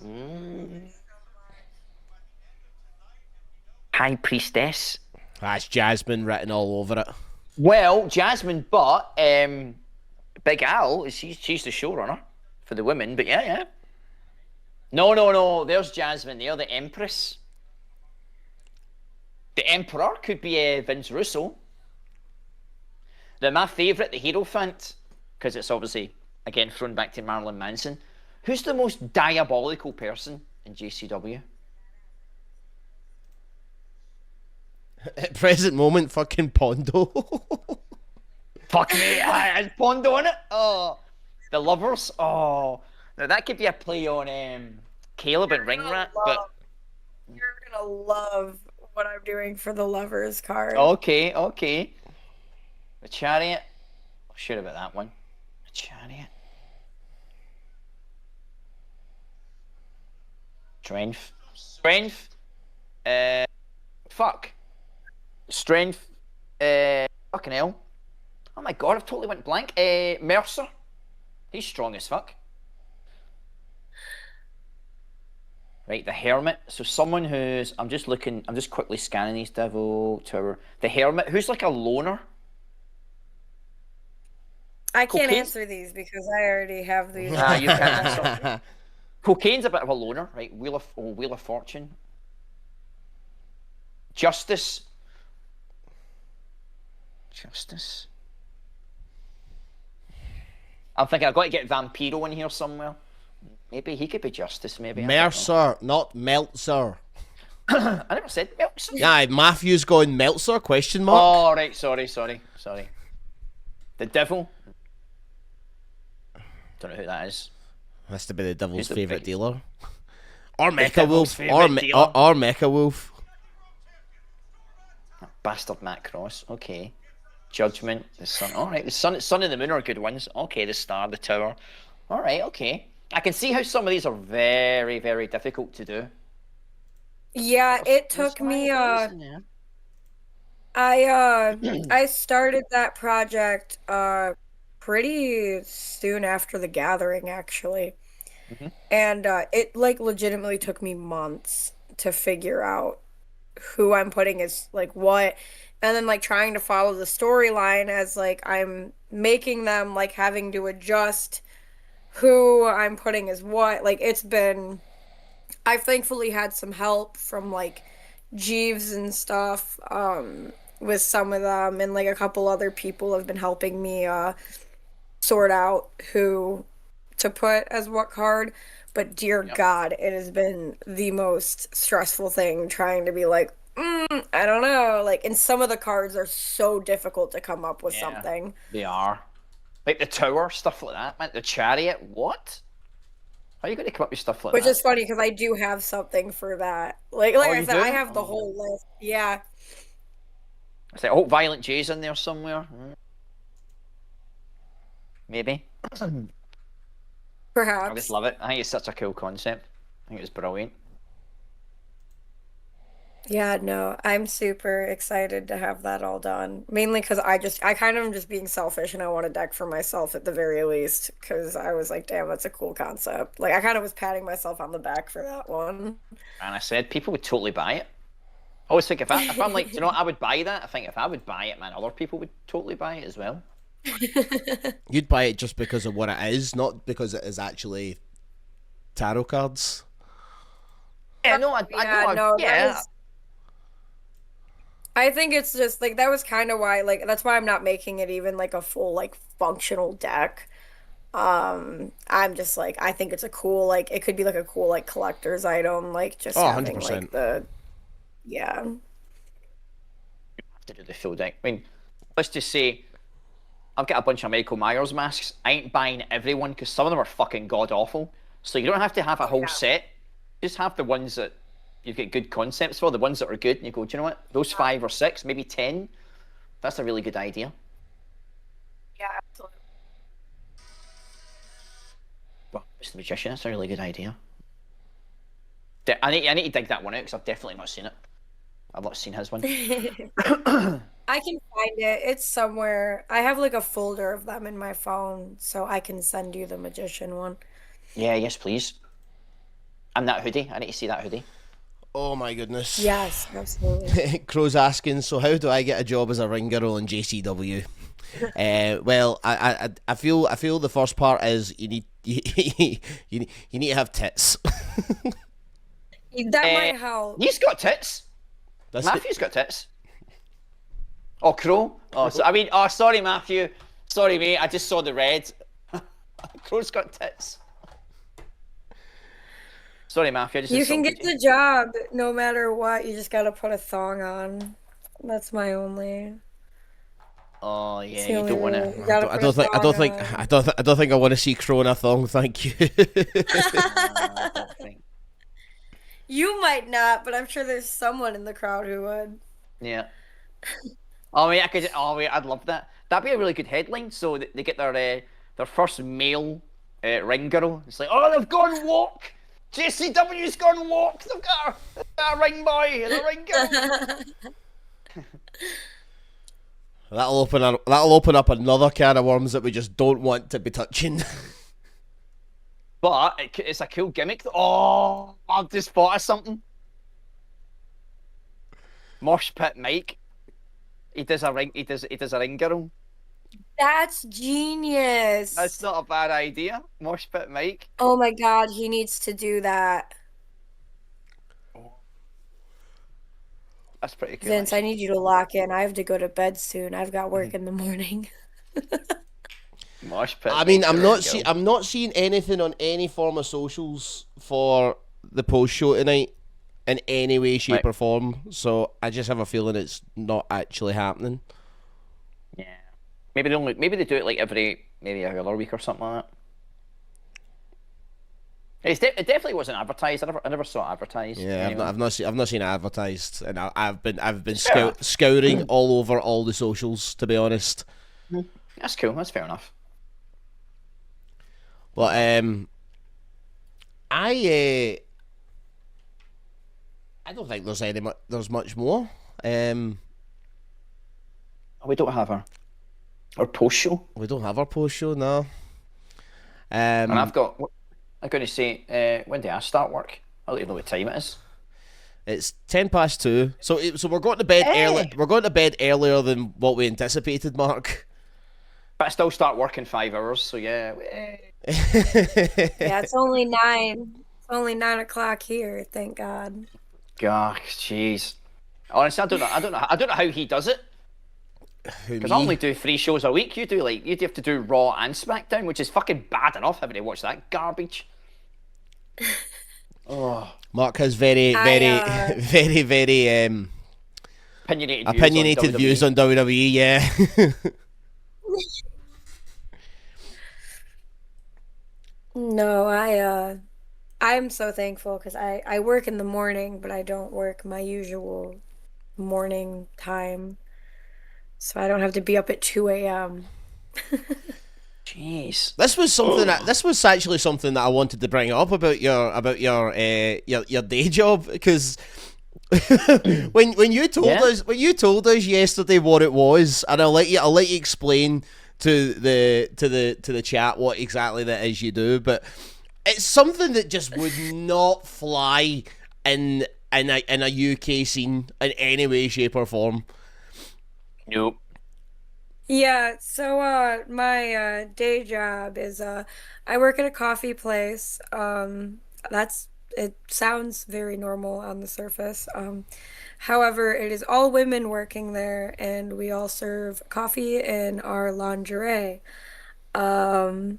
High Priestess. That's Jasmine written all over it. Well, Jasmine, but Big Al, she's the showrunner for the women, but yeah. No. There's Jasmine. They're the Empress. The Emperor could be Vince Russo. Then my favourite, the Hierophant, because it's obviously, again, thrown back to Marilyn Manson. Who's the most diabolical person in JCW? At present moment, fucking Pondo. Fuck me, is Pondo on it? Oh, the Lovers. Oh, now that could be a play on Caleb and Ring Rat, but you're gonna love what I'm doing for the Lovers card. okay. The Chariot. I'm sure about that one. The Chariot. Strength. Fuck. Strength. Fucking hell. Oh my god, I've totally went blank. Mercer. He's strong as fuck. Right, the Hermit. So someone who's... I'm just quickly scanning these Devil Tower. The Hermit, who's like a loner. I can't Cocaine's- answer these because I already have these. You can't answer. Cocaine's a bit of a loner, right? Wheel of Fortune. Justice. I'm thinking I've got to get Vampiro in here somewhere. Maybe he could be Justice, maybe. Mercer, not Meltzer. I never said Meltzer. Yeah, Matthew's going Meltzer, question mark. Oh, right, sorry. The Devil. Don't know who that is. Has to be the Devil's Who's the favourite big- dealer. Or Mecha Devil's Wolf. Or, favourite dealer. or Mecha Wolf. Bastard Matt Cross. Okay. Judgment. The Sun. All right. The Sun and the Moon are good ones. Okay. The Star, the Tower. All right. Okay. I can see how some of these are very, very difficult to do. Yeah, it took me I started that project pretty soon after the gathering, actually. And it like legitimately took me months to figure out who I'm putting as like what, and then like trying to follow the storyline as like I'm making them, like having to adjust who I'm putting as what. Like I've thankfully had some help from like Jeeves and stuff with some of them, and like a couple other people have been helping me sort out who to put as what card. But dear God, it has been the most stressful thing trying to be like, I don't know. Like, and some of the cards are so difficult to come up with something. They are. Like the Tower, stuff like that, man. The Chariot, what? How are you going to come up with stuff like Which that? is funny because I do have something for that. Like I you said, do? I have the whole list. Yeah. It's like, oh, Violent J's in there somewhere. Maybe. Perhaps. I just love it. I think it's such a cool concept. I think it's brilliant. Yeah, no, I'm super excited to have that all done. Mainly because I kind of am just being selfish and I want a deck for myself at the very least. Because I was like, damn, that's a cool concept. Like, I kind of was patting myself on the back for that one. And I said, people would totally buy it. I always think if I'm like, you know what, I would buy that. I think if I would buy it, man, other people would totally buy it as well. You'd buy it just because of what it is, not because it is actually tarot cards. Yeah, no, I think it's just like that was kind of why, like, that's why I'm not making it even like a full like functional deck. I'm just like, I think it's a cool, like, it could be like a cool like collector's item, like just having 100%. like the have to do the full deck. I mean, let's just say I've got a bunch of Michael Myers masks. I ain't buying everyone because some of them are fucking god awful. So you don't have to have a whole set. Just have the ones that you get good concepts for, the ones that are good, and you go, do you know what? Those 5 or 6, maybe 10. That's a really good idea. Yeah, absolutely. Well, Mr. Magician, that's a really good idea. I need to dig that one out because I've definitely not seen it. I've not seen his one. I can find it. It's somewhere. I have like a folder of them in my phone, so I can send you the magician one. Yeah, yes, please. And that hoodie. I need to see that hoodie. Oh my goodness. Yes, absolutely. Crow's asking, so how do I get a job as a ring girl in JCW? Well, I feel the first part is you need to have tits. That might help. He's got tits. That's Matthew's got tits. Oh, Crow. Oh, so I mean, oh, sorry, Matthew. Sorry, mate. I just saw the red. Crow's got tits. Sorry, Matthew. I just You can get insulted you. the job no matter what. You just gotta put a thong on. That's my only. Oh It's yeah, the you only don't want rule. You to. gotta put a thong on. I don't think I want to see Crow in a thong. Thank you. I don't think. You might not, but I'm sure there's someone in the crowd who would. Yeah. Oh wait, I could. Oh wait, I'd love that. That'd be a really good headline. So they get their first male ring girl. It's like, oh, they've gone walk. JCW's gone walk. They've got a ring boy and a ring girl. That'll open up another can of worms that we just don't want to be touching. But it's a cool gimmick. Oh, I've just thought of something. Mosh Pit Mike. He does a ring. He does a ring girl. That's genius. That's not a bad idea. Mosh Pit Mike. Oh my god, he needs to do that. That's pretty cool. Vince, I need you to lock in. I have to go to bed soon. I've got work in the morning. Mosh Pit. I mean, Mike's a ring girl. I'm not seeing anything on any form of socials for the post show tonight in any way, shape, Right. or form. So I just have a feeling it's not actually happening. Yeah. Maybe they do it like every other week or something like that. It definitely wasn't advertised. I never saw it advertised. Yeah, anyway. I've not seen it advertised, and I've been Fair. scouring all over all the socials, to be honest. That's cool. That's fair enough. But I don't think there's much more. Oh, we don't have our post show. We don't have our post show now. And I'm going to say, when do I start work? I'll let you know what time it is. It's 2:10. So we're going to bed early. Hey. We're going to bed earlier than what we anticipated, Mark. But I still start work in 5 hours, so yeah. Yeah, it's only 9. It's only 9 o'clock here, thank God. God, jeez. Honestly, I don't know how he does it. Who, Because me? I only do 3 shows a week. You have to do Raw and SmackDown, which is fucking bad enough having to watch that garbage. Oh, Mark has very opinionated views on WWE. Yeah. No, I'm so thankful because I work in the morning, but I don't work my usual morning time. So I don't have to be up at 2 a.m. Jeez. This was actually something that I wanted to bring up about your day job, because when you told us yesterday what it was, and I'll let you explain to the chat what exactly that is you do, but it's something that just would not fly in a UK scene in any way, shape, or form. Nope. Yeah, so my day job is I work at a coffee place. It sounds very normal on the surface. However, it is all women working there, and we all serve coffee in our lingerie. Um,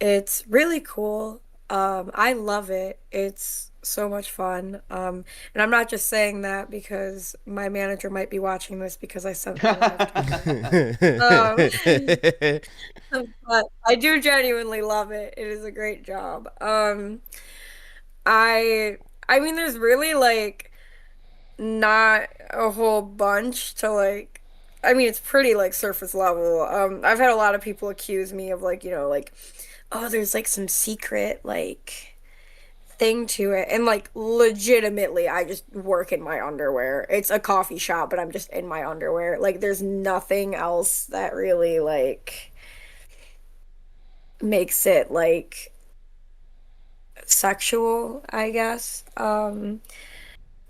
it's really cool. I love it. It's so much fun. And I'm not just saying that because my manager might be watching this because I sent them a gift card. But I do genuinely love it. It is a great job. I I mean, there's really like not a whole bunch to like. I mean, it's pretty like surface level. I've had a lot of people accuse me of like, like, oh, there's like some secret like thing to it. And like legitimately, I just work in my underwear. It's a coffee shop, but I'm just in my underwear. Like there's nothing else that really like makes it like sexual, I guess.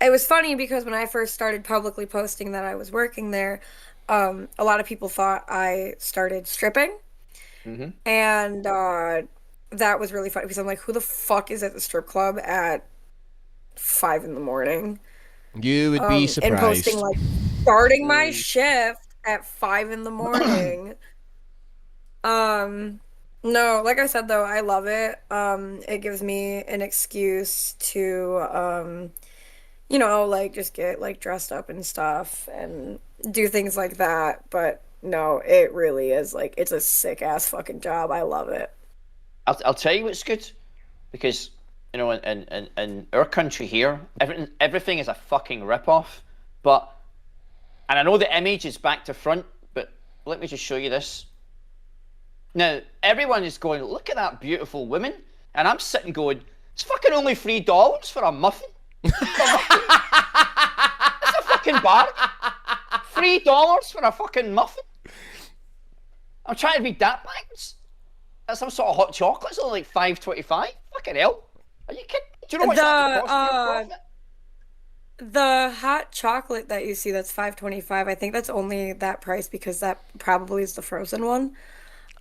It was funny because when I first started publicly posting that I was working there, a lot of people thought I started stripping. Mm-hmm. And that was really funny because I'm like, who the fuck is at the strip club at 5 in the morning? You would be and posting surprised. like starting my shift at 5 in the morning. No, like I said though, I love it. It gives me an excuse to like just get like dressed up and stuff and do things like that. But no, it really is like it's a sick ass fucking job. I love it. I'll tell you what's good, because in our country here, everything is a fucking rip-off. But, and I know the image is back to front, but let me just show you this. Now, everyone is going, look at that beautiful woman, and I'm sitting going, it's fucking only $3 for a muffin. It's a fucking bar. $3 for a fucking muffin. I'm trying to be that backwards. That's some sort of hot chocolate. It's only like $5.25. Fucking hell. Are you kidding? Do you know what that costs? The hot chocolate that you see that's $5.25, I think that's only that price because that probably is the frozen one.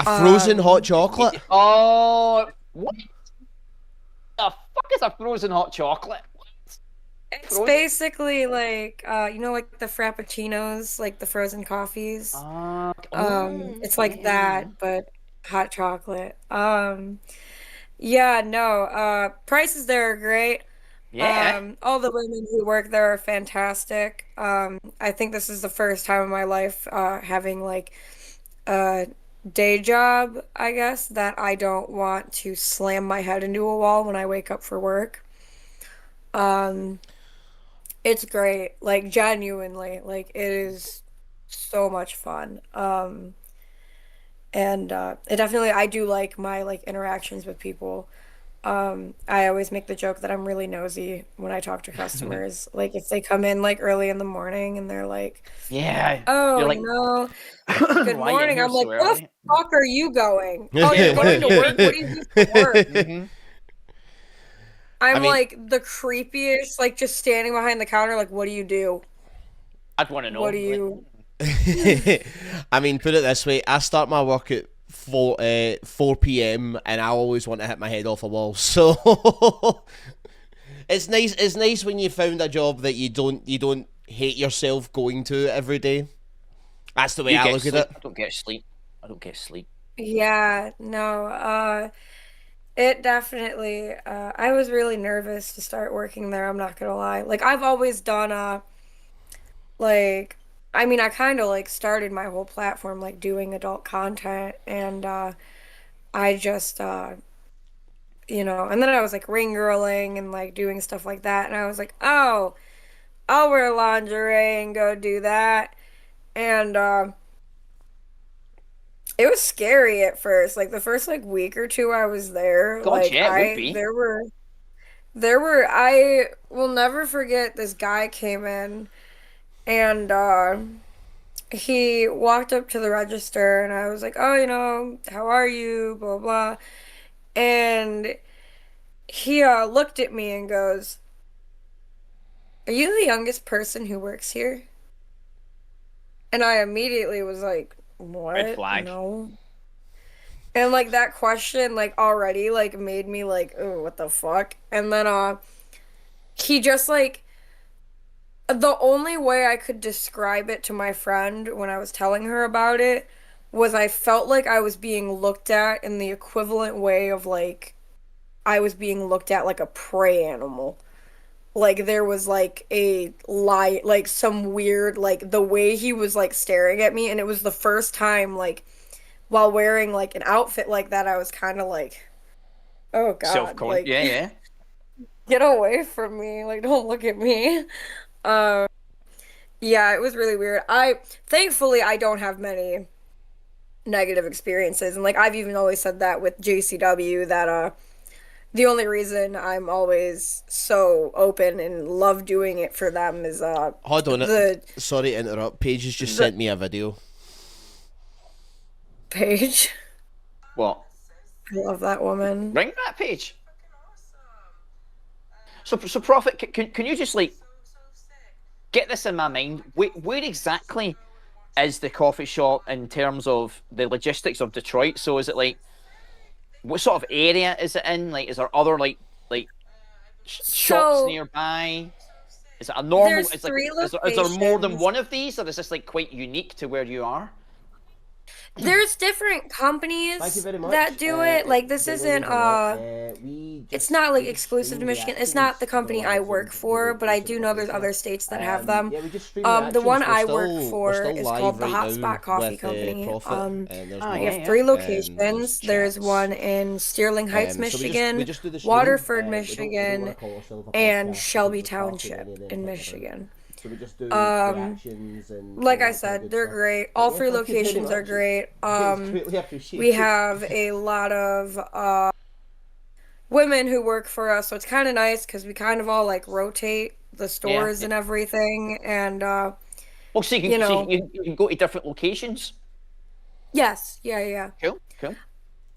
A frozen hot chocolate? Oh, what the fuck is a frozen hot chocolate? It's basically like like the frappuccinos, like the frozen coffees. It's like that, but hot chocolate. Yeah, no. Prices there are great. Yeah. All the women who work there are fantastic. I think this is the first time in my life having like a day job, I guess, that I don't want to slam my head into a wall when I wake up for work. It's great, like genuinely, like it is so much fun. And it definitely I do like my like interactions with people. I always make the joke that I'm really nosy when I talk to customers. Like if they come in like early in the morning and they're like, Yeah. "Oh, You're like, good why are you in morning." here I'm like, so "Where the early? fuck are you going? Oh, you're going to work? What do you do for work?" Mm-hmm. I'm I mean, like the creepiest, like just standing behind the counter, like, "What do you do? I'd want to know. What do you?" I mean, put it this way: I start my work at 4 p.m. and I always want to hit my head off a wall. So it's nice. It's nice when you found a job that you don't hate yourself going to every day. That's the way You I get look sleep. at it. I don't get sleep. I don't get sleep. Yeah, no. It definitely. I was really nervous to start working there. I'm not gonna lie. Like I've always done like I mean I kind of like started my whole platform like doing adult content and I just and then I was like ring girling and like doing stuff like that and I was like, "Oh, I'll wear lingerie and go do that." And it was scary at first. Like the first like week or two I was there, God, like yeah, it would I be. there were I will never forget this guy came in and he walked up to the register and I was like, "Oh, how are you?" blah blah. And he looked at me and goes, "Are you the youngest person who works here?" And I immediately was like, Red "What? flag. No." And like that question like already like made me like, "Oh, what the fuck?" And then he just like the only way I could describe it to my friend when I was telling her about it was I felt like I was being looked at in the equivalent way of like I was being looked at like a prey animal. Like there was like a lie, like some weird, like the way he was like staring at me, and it was the first time like while wearing like an outfit like that, I was kind of like, oh God, Self-con. like Yeah, yeah. get away from me, like don't look at me. Yeah, it was really weird. Thankfully I don't have many negative experiences, and like I've even always said that with JCW that the only reason I'm always so open and love doing it for them is Hold on, the sorry to interrupt. Paige has just the sent me a video. page. What? I love that woman. Ring that page. So Prophet, can you just like get this in my mind? Where exactly is the coffee shop in terms of the logistics of Detroit? So is it like, what sort of area is it in? Like, is there other like shops So nearby? Is it a normal? There's It's like, three is there more than locations. one of these, or is this like quite unique to where you are? There's different Thank you companies very much. that do it. Like this Genuinely isn't means a lot. it's not like We just exclusive to stream Michigan. It's not the reactions. I don't know company why I I'm work saying really for, but I exclusive do or know there's official. other states that have them. Yeah, we just stream The one reactions. I work We're for still is live called the right now Hotspot Coffee with Company. Profit, and there's Ah, We yeah, have Mark, yeah. three and there's locations. There's Chicks. one in Sterling Heights, So we Michigan, just do the stream. Waterford, We don't want Michigan, to call ourselves a and podcast because Shelby we're far too many Township of them in kicking about. Michigan. So we just do Um, reactions and like all I that kind of said, good they're stuff. great. But All yeah, three thank you very locations are much. great. It's greatly We appreciated. have a lot of women who work for us, so it's kind of nice because we kind of all like rotate the Yeah, stores yeah. and everything. And Oh, so you know, you can go to different locations. yes, yeah, yeah. Cool, cool.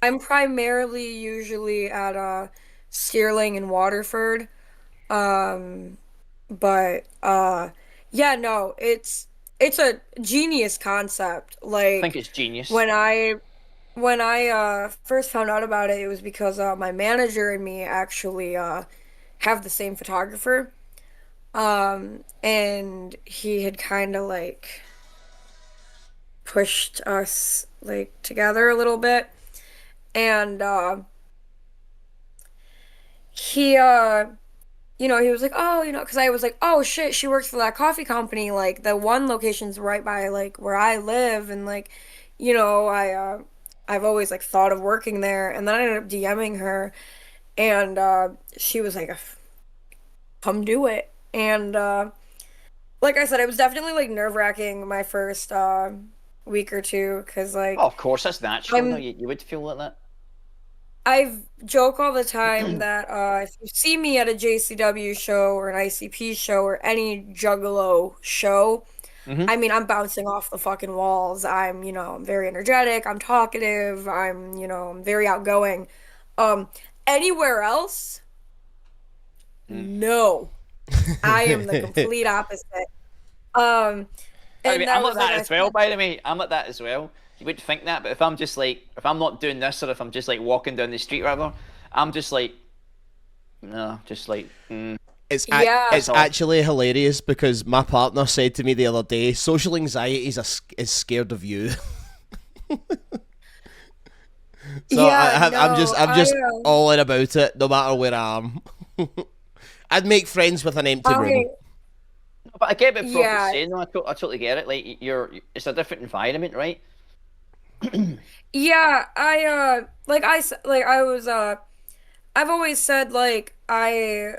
I'm primarily usually at Sterling and Waterford. Um, but yeah, no, it's a genius concept. I think Like it's genius. when I first found out about it, it was because my manager and me actually have the same photographer. And he had kind of like pushed us like together a little bit. And he he was like, "Oh, because I was like, "Oh shit, she works for that coffee company. Like the one location's right by like where I live." And like, I've always like thought of working there. And then I ended up DMing her, and she was like, "Come do it." And like I said, it was definitely like nerve-wracking my first week or two, because Oh, like of course, that's natural. No, I'm you would feel like that. I joke all the time that if you see me at a JCW show or an ICP show or any Juggalo show, Hmm. I mean, I'm bouncing off the fucking walls. I'm very energetic. I'm talkative. I'm very outgoing. Um, Anywhere else, no. I am the complete opposite. Um, I and mean, I'm that like was like that I as well. said, By the way, I'm like that as well. You wouldn't think that, but if I'm just like, if I'm not doing this, or if I'm just like walking down the street, or whatever, I'm just like, no, just like, yeah, that's all. Actually hilarious because my partner said to me the other day, social anxiety is scared of you. So yeah, I'm just all in about it, no matter where I am. I'd make friends with an empty I, room. But I get what Prophet's yeah, saying. No, I totally get it. Like it's a different environment, right? yeah. Like I was, I've always said like I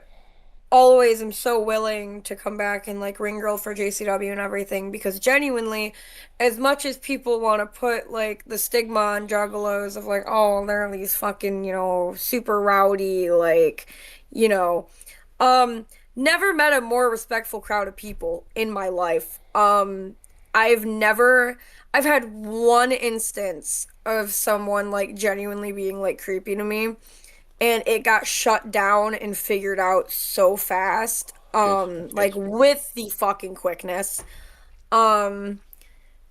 always am so willing to come back and like ring girl for JCW and everything, because genuinely, as much as people want to put like the stigma on juggalos of like, oh, they're these fucking, super rowdy, like, you know, um, never met a more respectful crowd of people in my life. I've never, I've had one instance of someone like genuinely being like creepy to me, and it got shut down and figured out so fast, Good. That's like good. with the fucking quickness. um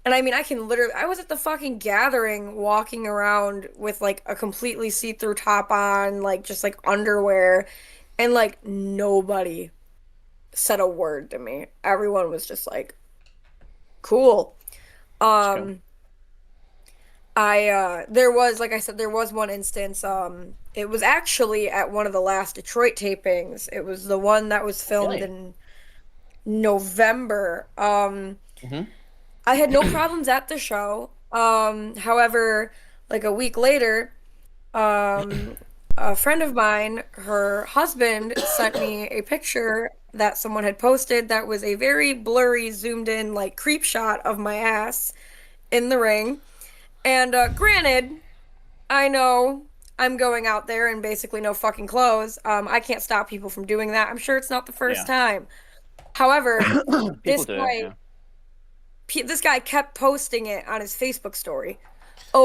and I mean, I was at the fucking gathering walking around with like a completely see-through top on, like just like underwear, and like nobody said a word to me. Everyone was just like, cool. That's cool. um there was, like I said, there was one instance. It was actually at one of the last Detroit tapings. It was the one that was filmed Really? in November. Hmm. I had no problems at the show. However, like a week later, um, a friend of mine, her husband sent me a picture that someone had posted that was a very blurry, zoomed in, like creep shot of my ass in the ring. And granted, I know I'm going out there in basically no fucking clothes. I can't stop people from doing that. I'm sure it's not the first Yeah. time. However, People this do it. guy Yeah. this guy kept posting it on his Facebook story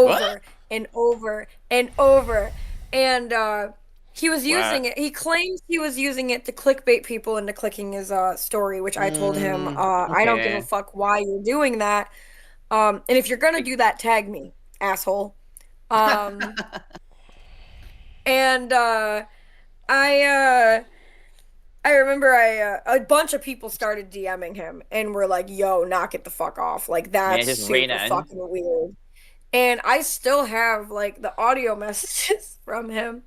What? over and over and over. And he was using What? it. He claims he was using it to clickbait people into clicking his story, which I told him, I don't give a Okay. fuck why you're doing that. And if you're gonna do that, tag me, asshole. Um, and I I remember a bunch of people started DMing him and were like, "Yo, knock it the fuck off! Like Yeah, that's just rein super it in. fucking weird." And I still have like the audio messages from him,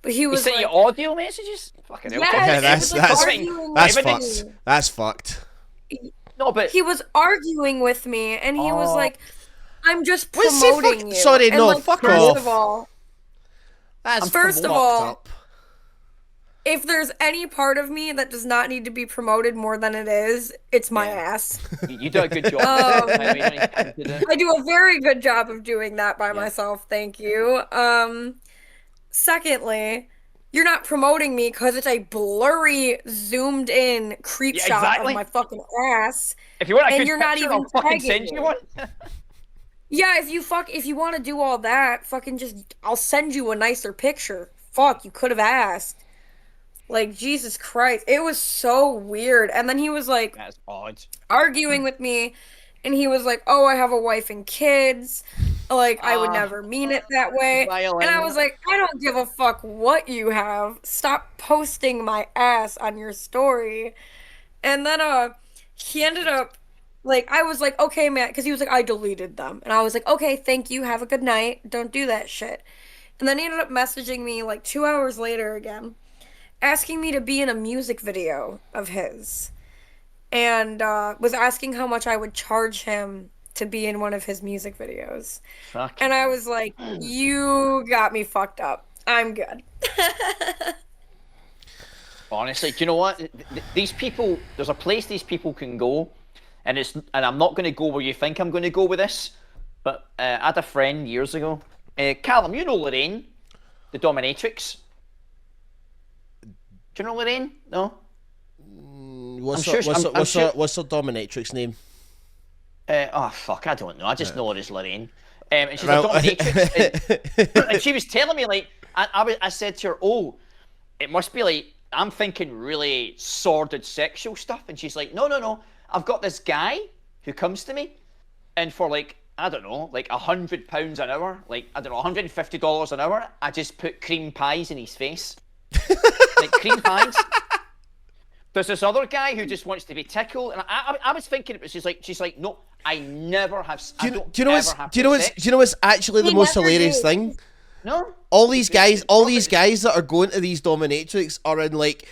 but he He was sent you like, audio messages? Fucking hell. "Yes," he was like arguing that's with fucked. me. That's fucked. No, but He was arguing with me, and he was oh, like, "I'm just Wait, see, promoting you." sorry, And no, like, fuck first off. of all, That's first of fucked all, up. if there's any part of me that does not need to be promoted more than it is, it's my Yeah. ass. you do a good job. I do a very good job of doing that by Yeah. myself, thank you. Secondly, you're not promoting me because it's a blurry, zoomed in creep Yeah, shot exactly. of my fucking ass. If you want a And good you're not picture, even I'll fucking tagging send you me. one. Yeah, if you want to do all that, fucking just I'll send you a nicer picture. Fuck, you could have asked. Like, Jesus Christ. It was so weird. And then he was like That's odd. arguing with me, and he was like, "Oh, I have a wife and kids. Like, I would never mean it that way." And I was like, "I don't give a fuck what you have. Stop posting my ass on your story." And then he ended up like, I was like, "Okay, man," because he was like, "I deleted them." And I was like, "Okay, thank you. Have a good night. Don't do that shit." And then he ended up messaging me like 2 hours later again, asking me to be in a music video of his, and was asking how much I would charge him to be in one of his music videos. Fuck. And I was like, "You got me fucked up. I'm good." Honestly, do you know what? These people, there's a place these people can go, and I'm not going to go where you think I'm going to go with this, but I had a friend years ago. Callum, you know Lorraine, the dominatrix. Do you know Lorraine? No. What's I'm her sure- dominatrix name? Oh fuck, I don't know. I just know her as Lorraine. And she's Well- a dominatrix, and she was telling me like, I said to her, "Oh, it must be like I'm thinking really sordid sexual stuff," and she's like, "No. I've got this guy who comes to me, and for like I don't know, like £100 an hour, like I don't know, $150 an hour, I just put cream pies in his face, like cream pies." There's this other guy who just wants to be tickled, and I was thinking it was just like she's like, "No, I never have. Do you know what's actually the He most never hilarious did. thing? No, All these guys that are going to these dominatrix are in like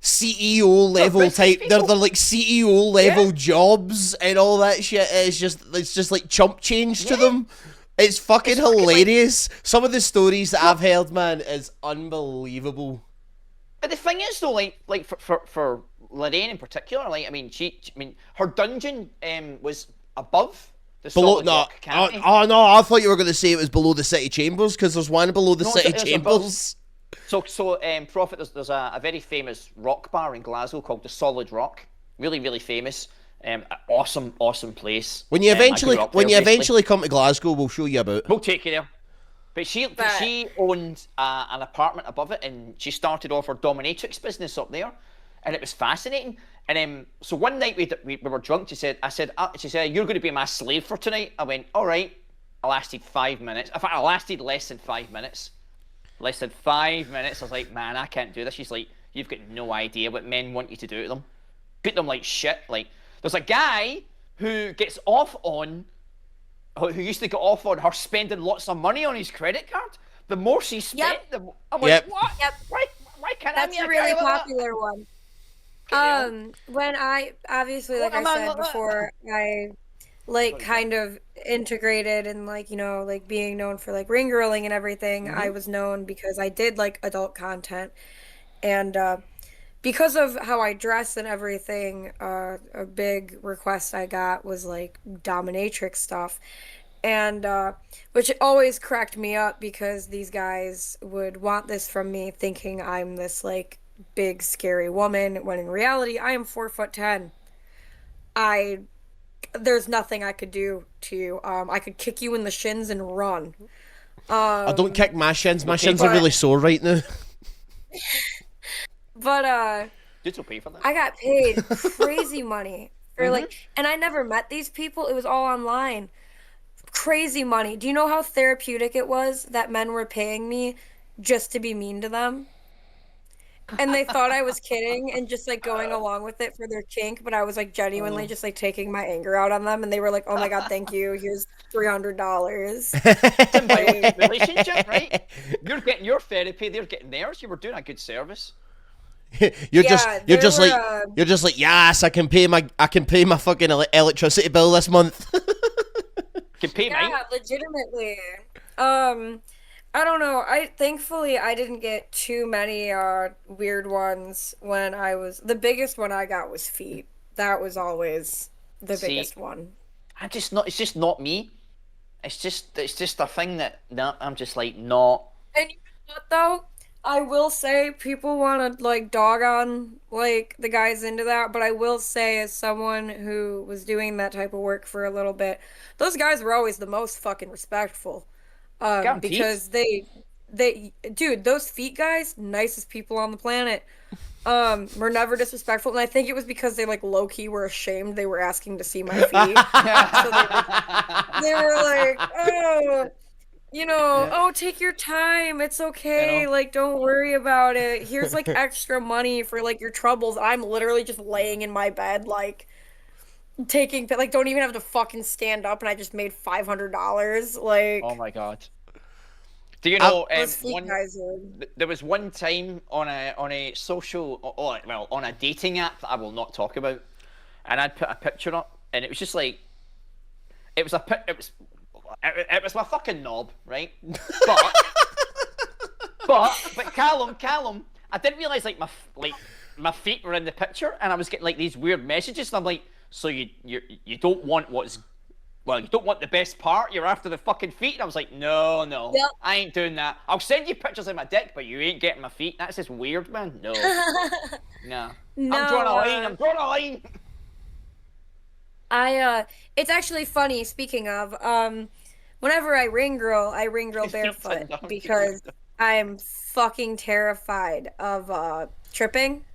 CEO level business type. They're like CEO level jobs and all that shit. It's just like chump change to them. It's fucking hilarious. Some of the stories that I've heard, man, is unbelievable. But the thing is, though, like for Lorraine in particular, like I mean, her dungeon was above the solid rock canopy. Oh no, I thought you were going to say it was below the city chambers because there's one below the city it's chambers. So Prophet, there's a very famous rock bar in Glasgow called the Solid Rock. Really, really famous. Awesome place. When you eventually basically come to Glasgow, we'll show you about. We'll take you there. But she owned an apartment above it, and she started off her dominatrix business up there, and it was fascinating. And so one night we were drunk. She said, "You're going to be my slave for tonight." I went, "All right." I lasted 5 minutes. In fact, I lasted less than 5 minutes. Less than 5 minutes. I was like, "Man, I can't do this." She's like, "You've got no idea what men want you to do to them. Treat them like shit." Like, there's a guy who gets off on. Who used to get off on her spending lots of money on his credit card. The more she spent, the more... I'm like, what? Yep. Why can't That's I be a really guy like that? popular one. When I obviously, like I said before, I like kind of integrated and like, you know, like being known for like ring girling and everything. I was known because I did like adult content, and because of how I dress and everything, a big request I got was like dominatrix stuff. And which always cracked me up because these guys would want this from me thinking I'm this like big scary woman when in reality I am 4'10". There's nothing I could do to you. I could kick you in the shins and run. I don't kick my shins. My shins are really sore right now. But Did you pay for that? I got paid crazy money for like, and I never met these people. It was all online. Crazy money. Do you know how therapeutic it was that men were paying me just to be mean to them? and they thought I was kidding and just like going along with it for their kink, but I was like genuinely just like taking my anger out on them, and they were like, "Oh my God, thank you. Here's $300." Symbiotic relationship, right? You're getting your therapy, they're getting theirs. You were doing a good service. You're Yeah, just there like were, you're just like, yes, I can pay my fucking electricity bill this month. Can pay mine. yeah, legitimately. I don't know. Thankfully I didn't get too many weird ones when I was the biggest one I got was feet. That was always the See, biggest one. I'm just not. It's just not me. It's just a thing that no, I'm just like not. And you know what though? I will say people want to like dog on like the guys into that, but I will say as someone who was doing that type of work for a little bit, those guys were always the most fucking respectful. Guaranteed. Because dude, those feet guys, nicest people on the planet. Were never disrespectful, and I think it was because they like low key were ashamed they were asking to see my feet. So they were like, oh, oh, take your time. It's okay. Like, don't worry about it. Here's like extra money for like your troubles. I'm literally just laying in my bed, like like don't even have to fucking stand up, and I just made $500. Like, Oh my god. Do you know those feet guys are... there was one time on a social well on a dating app that I will not talk about, and I'd put a picture up, and it was just like it was my fucking knob, right? But Callum, I didn't realize like my feet were in the picture, and I was getting like these weird messages, and I'm like, so you don't want you don't want the best part, you're after the fucking feet? And I was like, no, Yep. I ain't doing that. I'll send you pictures of my dick, but you ain't getting my feet. That's just weird, man. No. No. No, I'm drawing a line. It's actually funny, speaking of, whenever I ring girl barefoot because I'm fucking terrified of tripping.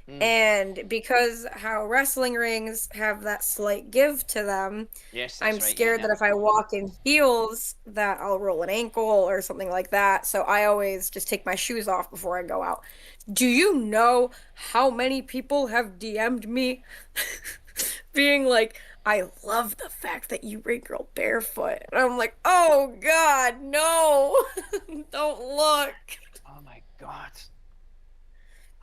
And because how wrestling rings have that slight give to them, Yes, I'm right, scared yeah. that if I walk in heels that I'll roll an ankle or something like that. So I always just take my shoes off before I go out. Do you know how many people have DM'd me being like, I love the fact that you ring girl barefoot. And I'm like, oh God, no. Don't look. Oh my god.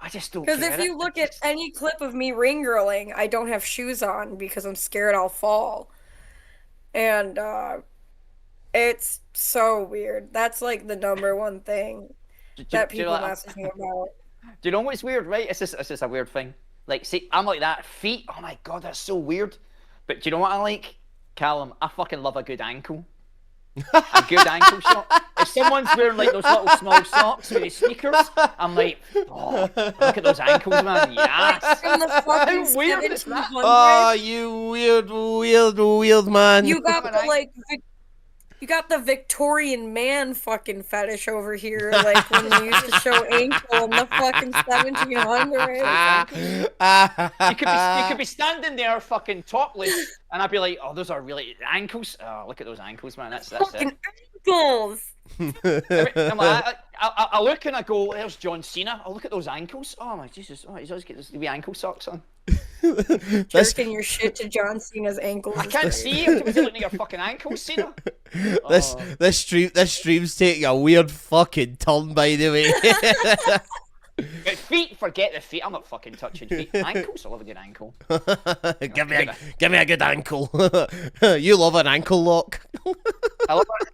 I just don't Because get if it. you look at any clip of me ring girling, I don't have shoes on because I'm scared I'll fall. And it's so weird. That's like the number one thing that Do you know people what? message me about. Do you know what's weird, right? It's just a weird thing. Like, see, I'm like that. Feet, oh my god, that's so weird. But do you know what I like? Callum, I fucking love a good ankle. A good ankle shot. If someone's wearing like those little small socks with his sneakers, I'm like, oh, look at those ankles, man. Yes. From the fucking How weird is that? 1700s. Oh, you weird man. You got the like you got the Victorian man fucking fetish over here, like when they used to show ankle in the fucking 1700s. You could be standing there fucking topless, and I'd be like, oh, those are really ankles. Oh, look at those ankles, man. That's Fucking it. ankles. I'm like, I look and I go, there's John Cena. Oh, look at those ankles. Oh my Jesus. Oh, he's always got those wee ankle socks on. Jerking your shit to John Cena's ankles. I can't see you. Looking at your fucking ankles, Cena. This stream's taking a weird fucking turn, by the way. But feet, forget the feet. I'm not fucking touching feet. Ankles, I love a good ankle. give me a good ankle. You love an ankle lock. I love it.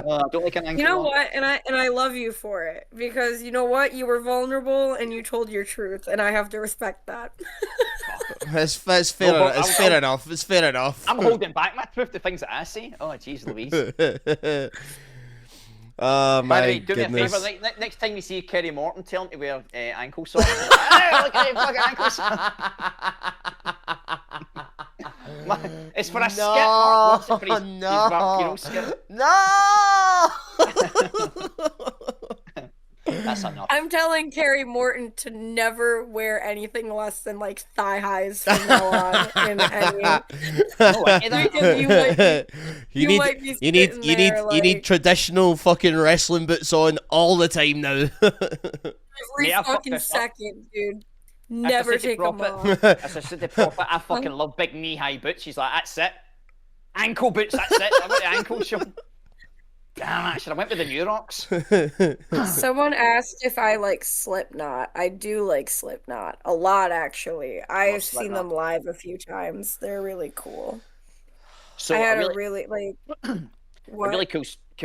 I don't like an ankle. You know lock. what? And I love you for it because you know what? You were vulnerable and you told your truth, and I have to respect that. It's fair. No, but it's fair enough. It's fair enough. I'm holding back my truth, the things that I say. Oh, jeez Louise. Oh By the my way, do goodness. me a favour. Next time you see Kerry Morton, tell him to wear ankle socks. Hey, look at him, fucking ankle socks. It's for a skit, Mark. What's it for his Vampiro skit? No! That's enough. I'm telling Carrie Morton to never wear anything less than like thigh highs from now on in any. No, I get that. Because you might be sitting there, you need like, traditional fucking wrestling boots on all the time now. every Mate, I fucked fucking this up. second, dude. If I Never said to take them profit- off. As I said to Prophet, I fucking love big knee-high boots. She's like, that's it. Ankle boots, that's it. I went the ankle show. Damn it, should I went with the New Rocks? Someone asked if I like Slipknot. I do like Slipknot a lot, actually. I've seen Slipknot. them live a few times. They're really cool. So I had a a really, really like a what? really cool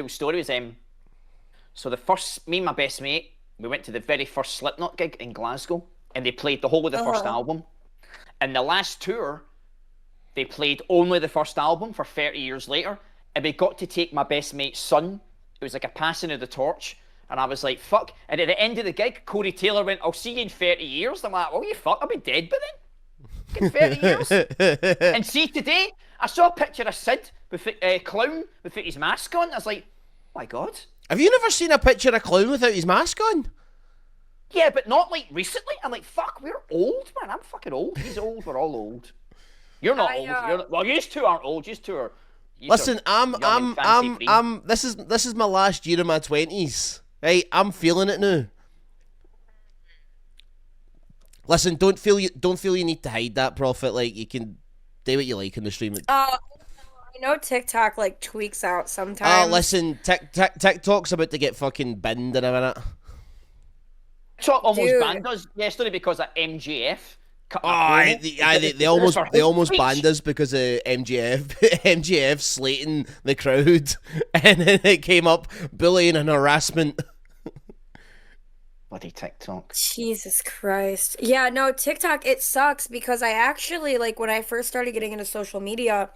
story was so the first, me and my best mate, we went to the very first Slipknot gig in Glasgow, and they played the whole of the first album. And the last tour, they played only the first album for 30 years later, and we got to take my best mate's son. It was like a passing of the torch, and I was like, fuck. And at the end of the gig, Corey Taylor went, I'll see you in 30 years. I'm like, oh, you fuck, I'll be dead by then. 30 years. And see, today, I saw a picture of Sid, with Clown, without his mask on. I was like, oh my God. Have you never seen a picture of Clown without his mask on? Yeah, but not like recently. I'm like, fuck, we're old, man. I'm fucking old. He's old. We're all old. You're not old. You're not, well, you two aren't old. You two are. Listen, this is my last year of my 20s. Right, I'm feeling it now. Listen, don't feel you need to hide that, Prophet. Like, you can do what you like in the stream. I know TikTok like tweaks out sometimes. Listen, TikTok's about to get fucking binned in a minute. TikTok almost Dude. banned us yesterday because of MJF. They almost banned us because of MJF slating the crowd, and then it came up bullying and harassment. Bloody TikTok. Jesus Christ. Yeah, no, TikTok, it sucks because I actually, like, when I first started getting into social media,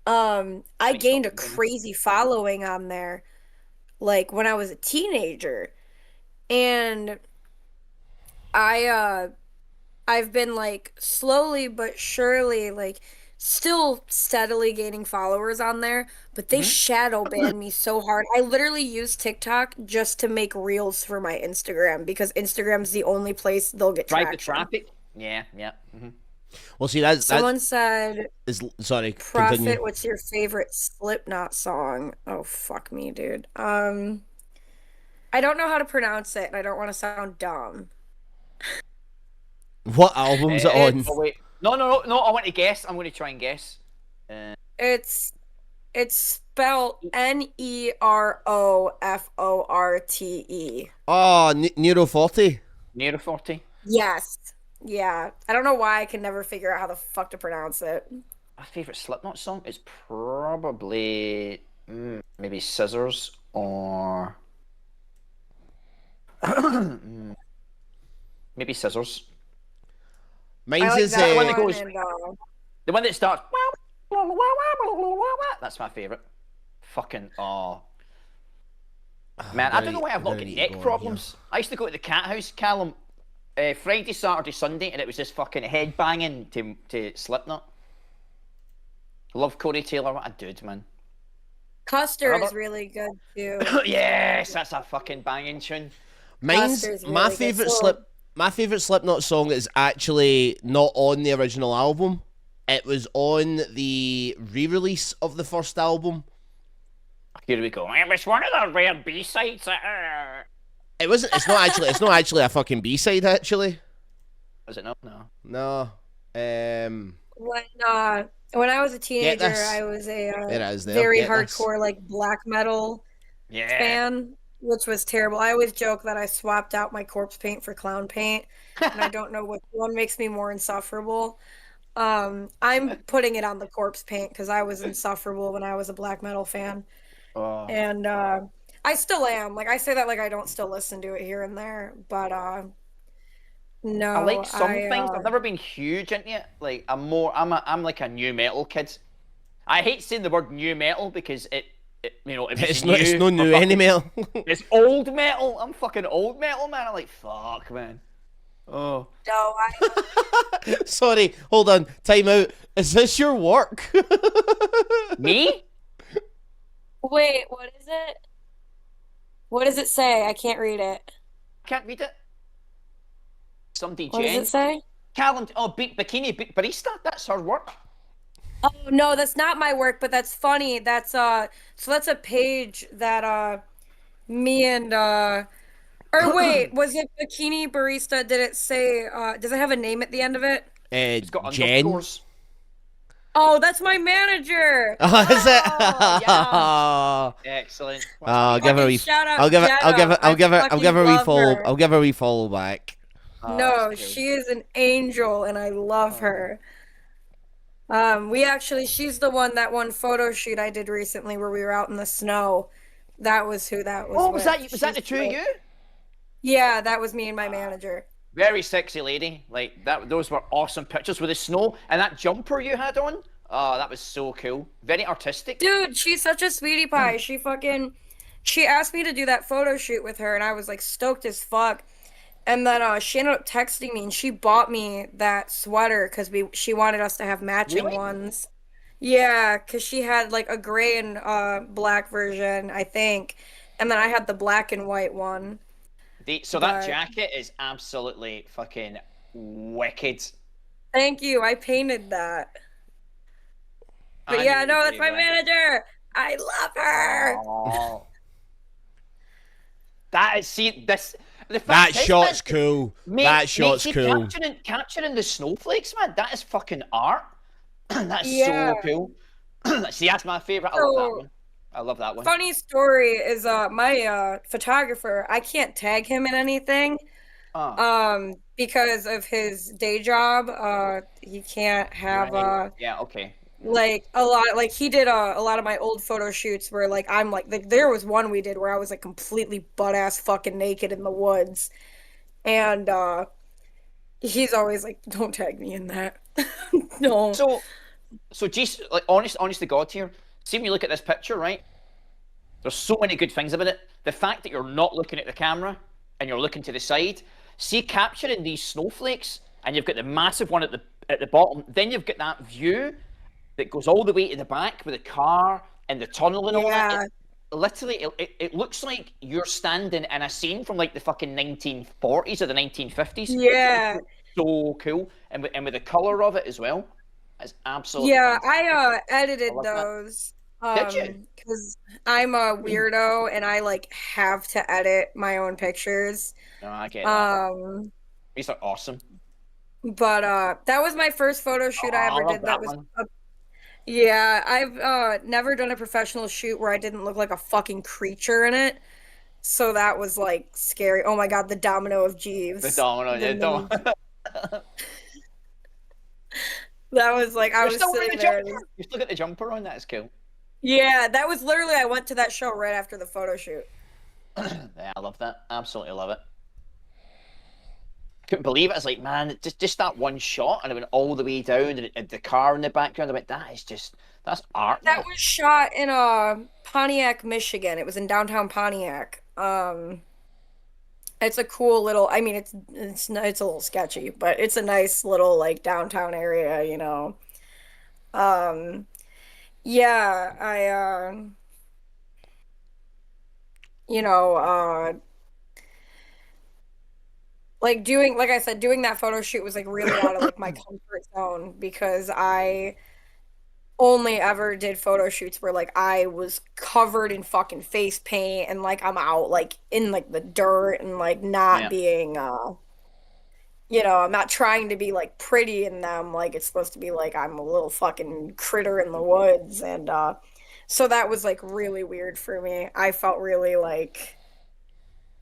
I gained a crazy following on there, like, when I was a teenager. And I've been, like, slowly but surely, like, still steadily gaining followers on there, but they shadow ban me so hard. I literally use TikTok just to make reels for my Instagram because Instagram's the only place they'll get Drive the traction. traffic. Yeah. Well, see, that's Someone said, sorry. Prophet, Continue. what's your favorite Slipknot song? Oh, fuck me, dude. I don't know how to pronounce it, and I don't want to sound dumb. What album's it on? Oh wait, no. I want to guess. I'm going to try and guess. It's spelled Neroforte. Oh, Nero 40. Near 40. Yes. Yeah. I don't know why I can never figure out how the fuck to pronounce it. My favorite Slipknot song is probably maybe Scissors or maybe Scissors. Mine's I like is that one that one goes- and, The one that starts. That's my favorite. Fucking man, I don't know why I've not got neck problems. I used to go to the cat house, Callum, Friday, Saturday, Sunday, and it was just fucking head banging to Slipknot. Love Corey Taylor, what a dude, man. Custer is really good too. Yes, that's a fucking banging tune. Mine's Custer's my really favorite good. My favorite Slipknot song is actually not on the original album. It was on the re-release of the first album. Here we go. It was one of the rare B-sides. It wasn't. It's not actually a fucking B-side. Actually, Was it not? No. no. When I was a teenager, this. I was a It is there. very Get this. hardcore like black metal Yeah. fan, which was terrible. I always joke that I swapped out my corpse paint for clown paint, and I don't know which one makes me more insufferable. I'm putting it on the corpse paint because I was insufferable when I was a black metal fan, Oh. and I still am. Like I say that like I don't still listen to it here and there, but no, I like some things. I've never been huge into it. Like I'm like a new metal kid. I hate saying the word new metal because it It's no new anymore. It's old metal. I'm fucking old metal, man. I'm like, fuck, man. Oh. No, Sorry, hold on. Time out. Is this your work? Me? wait, what is it? What does it say? I can't read it. can't read it. Somebody What does Jen. it say? Callum. Oh, bikini barista. That's her work. Oh no, that's not my work, but that's funny. So that's a page that me and or wait, was it bikini barista? Did it say does it have a name at the end of it? It's got Jen. underscores. Oh, that's my manager. Oh, is it? Oh, yeah. Excellent. What's I'll Pete give her up? a Shout out I'll give it. I'll give Jenna. it. I'll I give her. I'll give fucking her a love refollow. her. I'll give her a refollow back. Oh, No, that's cool. she is an angel and I love her. She's the one that one photo shoot I did recently where we were out in the snow. That was who that was Oh, with. was that the two of you? Yeah, that was me and my manager. Very sexy lady. Like that. Those were awesome pictures with the snow and that jumper you had on. Oh, that was so cool. Very artistic. Dude, she's such a sweetie pie. She asked me to do that photo shoot with her and I was like stoked as fuck. And then she ended up texting me and she bought me that sweater because she wanted us to have matching Really? ones. Yeah, because she had like a gray and black version, I think. And then I had the black and white one. So that But jacket is absolutely fucking wicked. thank you. I painted that. But I yeah, knew no, you'd that's do my that. manager. I love her. Oh. That is, see, this, the That fact is, shot's man, cool. That shot's see, cool. capturing the snowflakes, man, that is fucking art. That's Yeah. so cool. See, that's my favorite. I love that So one. I love that one. funny story is my photographer, I can't tag him in anything Oh, because of his day job. He can't have right. Yeah, okay. like a lot like he did a lot of my old photo shoots where like I'm like there was one we did where I was like completely butt ass fucking naked in the woods and he's always like don't tag me in that. Don't. So, geez, like, honest to God here, see when you look at this picture, right? There's so many good things about it. The fact that you're not looking at the camera and you're looking to the side. See, capturing these snowflakes, and you've got the massive one at the bottom. Then you've got that view that goes all the way to the back with the car and the tunnel and all that. Yeah. Literally, it looks like you're standing in a scene from like the fucking 1940s or the 1950s. Yeah. It's so cool, and with the color of it as well. It's absolutely Yeah, fantastic. I I edited love that. those Did you? because I'm a weirdo and I like have to edit my own pictures. No, I get that. Um These are awesome. but that was my first photo shoot Oh, I I ever love did. That that was one. yeah, I've never done a professional shoot where I didn't look like a fucking creature in it. So that was like scary. Oh my God, the domino of The Jeeves. domino, The yeah, mini. domino. That was like I You're was still wearing sitting the there. jumper. You still got the jumper on. That is cool. Yeah, that was literally I went to that show right after the photo shoot. Yeah, I love that. Absolutely love it. Couldn't believe it. I was like, man, just that one shot, and it went all the way down, and the car in the background. I went, that's art. That was shot in Pontiac, Michigan. It was in downtown Pontiac. It's a cool little. I mean, it's a little sketchy, but it's a nice little like downtown area, you know. Um, yeah, you know, like I said, doing that photo shoot was like really out of like my comfort zone because I only ever did photo shoots where like I was covered in fucking face paint and like I'm out like in like the dirt and like not Yeah. being you know, I'm not trying to be like pretty in them like it's supposed to be like I'm a little fucking critter in the woods and so that was like really weird for me. I felt really like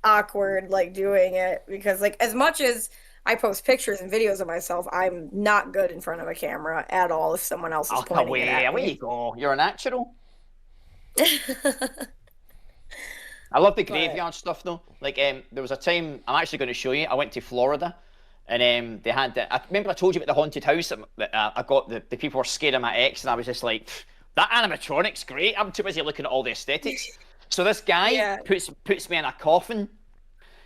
awkward like doing it because like as much as I post pictures and videos of myself, I'm not good in front of a camera at all if someone else is Oh, pointing it at away me. you go. You're a natural. I love the graveyard stuff though. Like, there was a time I'm actually going to show you. I went to Florida, and they had I remember I told you about the haunted house that I got. The people were scared of my ex, and I was just like, that animatronic's great. I'm too busy looking at all the aesthetics. So this guy puts me in a coffin, and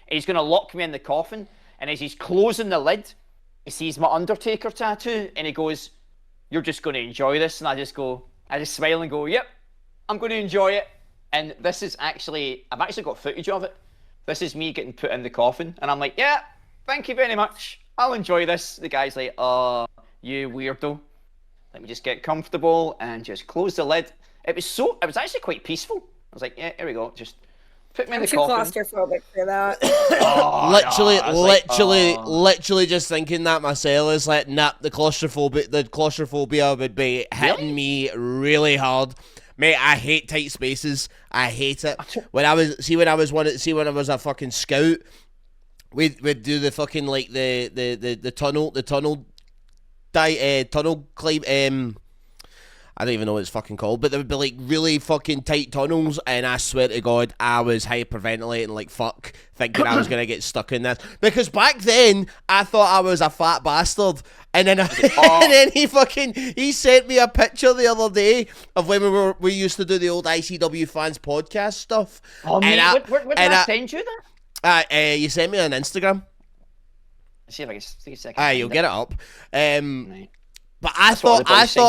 he's going to lock me in the coffin. And as he's closing the lid, he sees my Undertaker tattoo, and he goes, "You're just going to enjoy this." And I just smile and go, "Yep, I'm going to enjoy it." And this is I've actually got footage of it. This is me getting put in the coffin. And I'm like, yeah, thank you very much. I'll enjoy this. The guy's like, you weirdo. Let me just get comfortable and just close the lid. It was actually quite peaceful. I was like, yeah, here we go. Just put me in the too coffin. claustrophobic for that. Literally just thinking that myself is like, nah, the claustrophobia would be hitting me really hard. Mate, I hate tight spaces. I hate it. When I was a fucking scout, we'd do the fucking like the tunnel climb. I don't even know what it's fucking called, but there would be like really fucking tight tunnels, and I swear to God, I was hyperventilating like fuck, thinking I was gonna get stuck in this. Because back then, I thought I was a fat bastard, and then and then he sent me a picture the other day of when we used to do the old ICW fans podcast stuff. Oh man, where did I send you that? You sent me on Instagram. Let's see if I can take a second. You'll get it up. Right. But I thought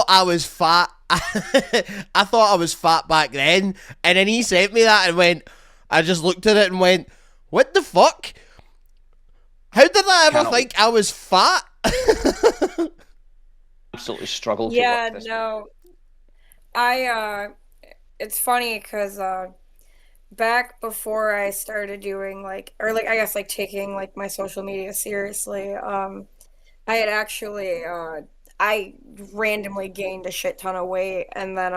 I was fat. I thought I was fat back then, and then he sent me that and went. I just looked at it and went, "What the fuck? How did I ever think I was fat?" Absolutely struggled. Yeah, no. It's funny because back before I started doing I guess like taking like my social media seriously, I had actually I randomly gained a shit ton of weight, and then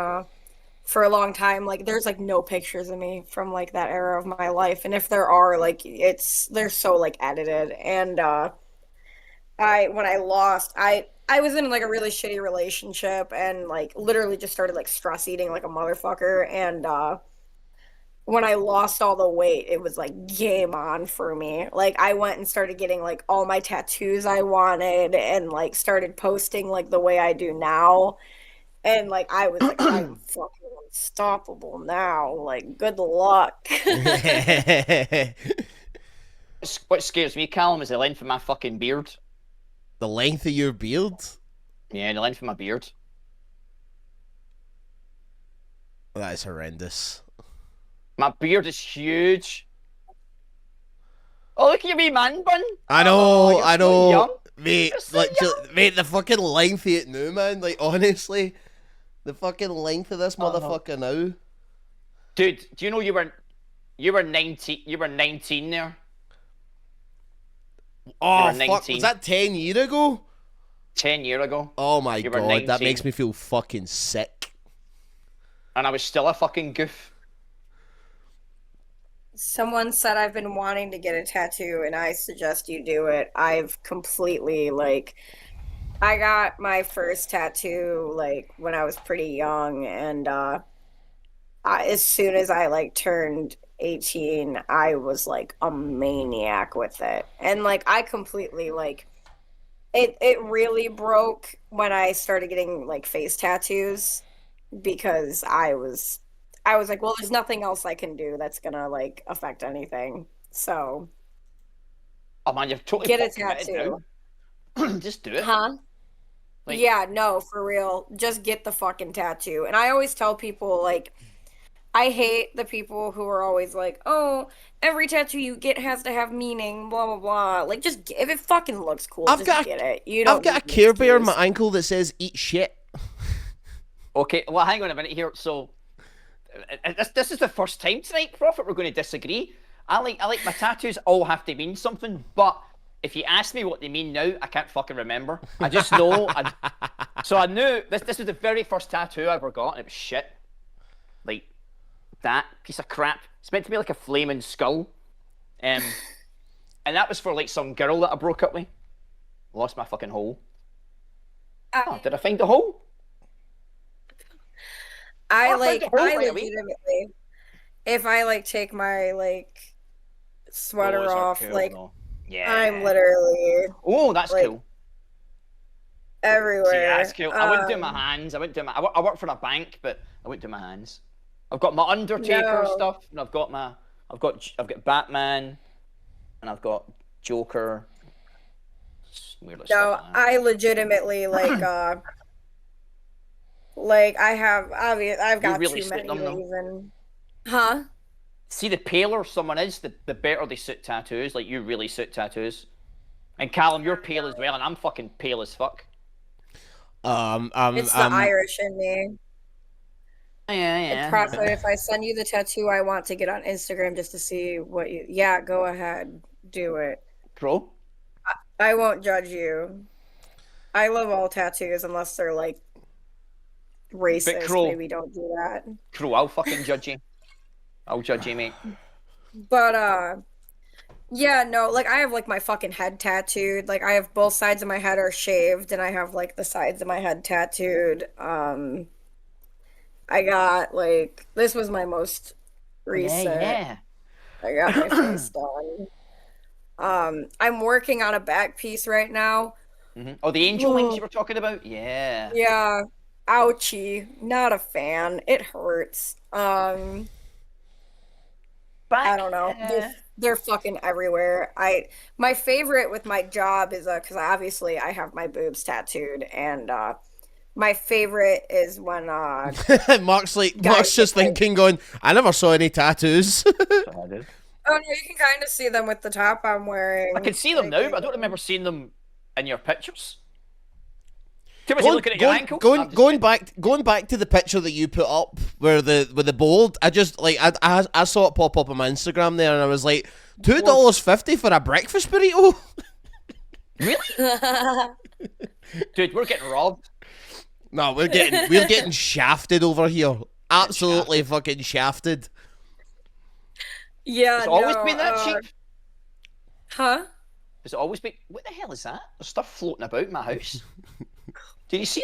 for a long time, like there's like no pictures of me from like that era of my life, and if there are, like they're so like edited. And when I lost, I was in like a really shitty relationship, and like literally just started like stress eating like a motherfucker. And when I lost all the weight, it was like game on for me. Like I went and started getting like all my tattoos I wanted, and like started posting like the way I do now. And like I was like, I'm fucking unstoppable now. Like good luck. What scares me, Callum, is the length of my fucking beard. The length of your beard? Yeah, the length of my beard. That is horrendous. My beard is huge. Oh, look at me, man bun. I know, so I know. young. Mate, so mate, the fucking length of it now, man. Like, honestly, the fucking length of this motherfucker now. Dude, do you know you were 19? You were 19 there. Oh fuck! Was that 10 years ago? 10 years ago. Oh my god, that makes me feel fucking sick. And I was still a fucking goof. Someone said I've been wanting to get a tattoo, and I suggest you do it. I've completely I got my first tattoo like when I was pretty young, and as soon as I turned 18, I was like a maniac with it. And like I completely it really broke when I started getting like face tattoos, because I was like, well, there's nothing else I can do that's gonna like affect anything. So oh man, you've totally get a tattoo. Just do it. Huh? Yeah, no, for real. Just get the fucking tattoo. And I always tell people, like, I hate the people who are always like, oh, every tattoo you get has to have meaning, blah, blah, blah. Like, just if it fucking looks cool, just get it. I've got a Care Bear on my ankle that says, eat shit. Okay, well, hang on a minute here. So, this is the first time tonight, Prophet, we're going to disagree. I like my tattoos all have to mean something, but if you ask me what they mean now, I can't fucking remember. I just know. So I knew this was the very first tattoo I ever got, and it was shit. Like, that piece of crap. It's meant to be like a flaming skull. And that was for like some girl that I broke up with. Lost my fucking hole. Did I find the hole? I legitimately, if I take my sweater off, cool, yeah, I'm literally that's cool. Everywhere. See, that's cool. I wouldn't do my hands. I work for a bank, but I wouldn't do my hands. I've got my Undertaker stuff, and I've got Batman, and I've got Joker. No, I legitimately I've got too many reasons. Huh? See, the paler someone is, the better they suit tattoos. Like, you really suit tattoos. And Callum, you're pale as well, and I'm fucking pale as fuck. It's the Irish in me. Yeah. Prophet, if I send you the tattoo I want to get on Instagram just to see what you... Yeah, go ahead. Do it. Bro? I won't judge you. I love all tattoos unless they're, like, racist. Crow, maybe don't do that. Crow, I'll fucking judge you. I'll judge you, mate. But, yeah, no, like, I have, like, my fucking head tattooed. Like, I have both sides of my head are shaved, and I have, like, the sides of my head tattooed. I got, like, this was my most recent. Yeah. I got my face done. I'm working on a back piece right now. Mm-hmm. Oh, the angel wings you were talking about? Yeah. Yeah. Ouchie. Not a fan. It hurts. I don't know. They're fucking everywhere. My favorite with my job is because obviously I have my boobs tattooed, and my favorite is when Mark's just thinking, going, I never saw any tattoos. I did. Oh no, you can kind of see them with the top I'm wearing. I can see them now, but I don't remember seeing them in your pictures. Too much looking at your ankle. Going back to the picture that you put up where the bold. I just like I saw it pop up on my Instagram there, and I was like, $2.50 for a breakfast burrito. Really? Dude, we're getting robbed. No, we're getting shafted over here. Absolutely fucking shafted. Yeah, it's always been that cheap. Huh? Has it always been? What the hell is that? There's stuff floating about in my house. Did you see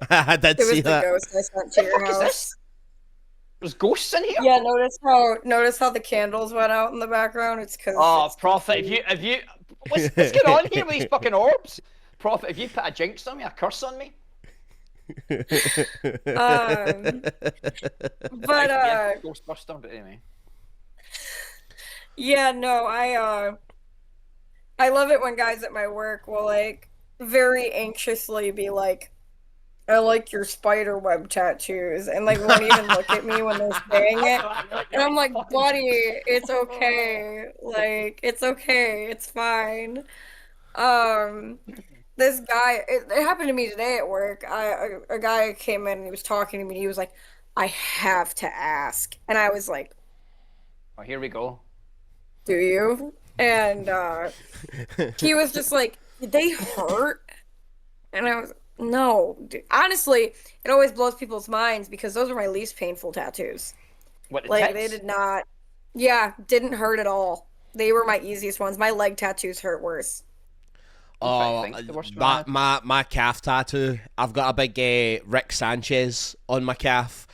that? I did see that. It was the ghost I sent to your house. Is this? There's ghosts in here. Yeah, notice how the candles went out in the background. It's because. Oh, Prophet, if you, what's going on here with these fucking orbs? Prophet, if you put a jinx on me, a curse on me. Ghostbuster, but anyway. Yeah, no, I love it when guys at my work will like very anxiously be like, I like your spider web tattoos, and like won't even look at me when they're saying it. And I'm like, buddy, it's okay. Like, it's okay. It's fine. This guy, it happened to me today at work. A guy came in and he was talking to me. And he was like, I have to ask. And I was like, oh, here we go. Do you? And he was just like, did they hurt? And I was, no. Dude. Honestly, it always blows people's minds because those are my least painful tattoos. What, like, they did not, didn't hurt at all. They were my easiest ones. My leg tattoos hurt worse. Oh, my calf tattoo. I've got a big Rick Sanchez on my calf,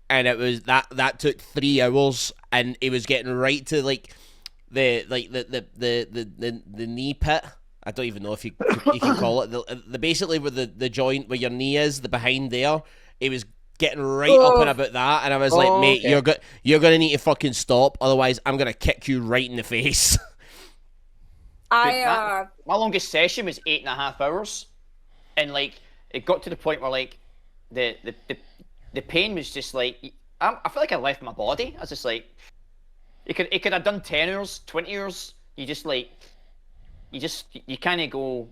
and it was that took 3 hours, and it was getting right to like the knee pit. I don't even know if you can call it the basically where the joint where your knee is, the behind there. It was getting right up and about that, and I was like, mate, okay. you're gonna need to fucking stop, otherwise I'm gonna kick you right in the face. My longest session was 8.5 hours, and like it got to the point where like the pain was just like I feel like I left my body. I was just like, it could have done 10 hours, 20 hours. You kind of go,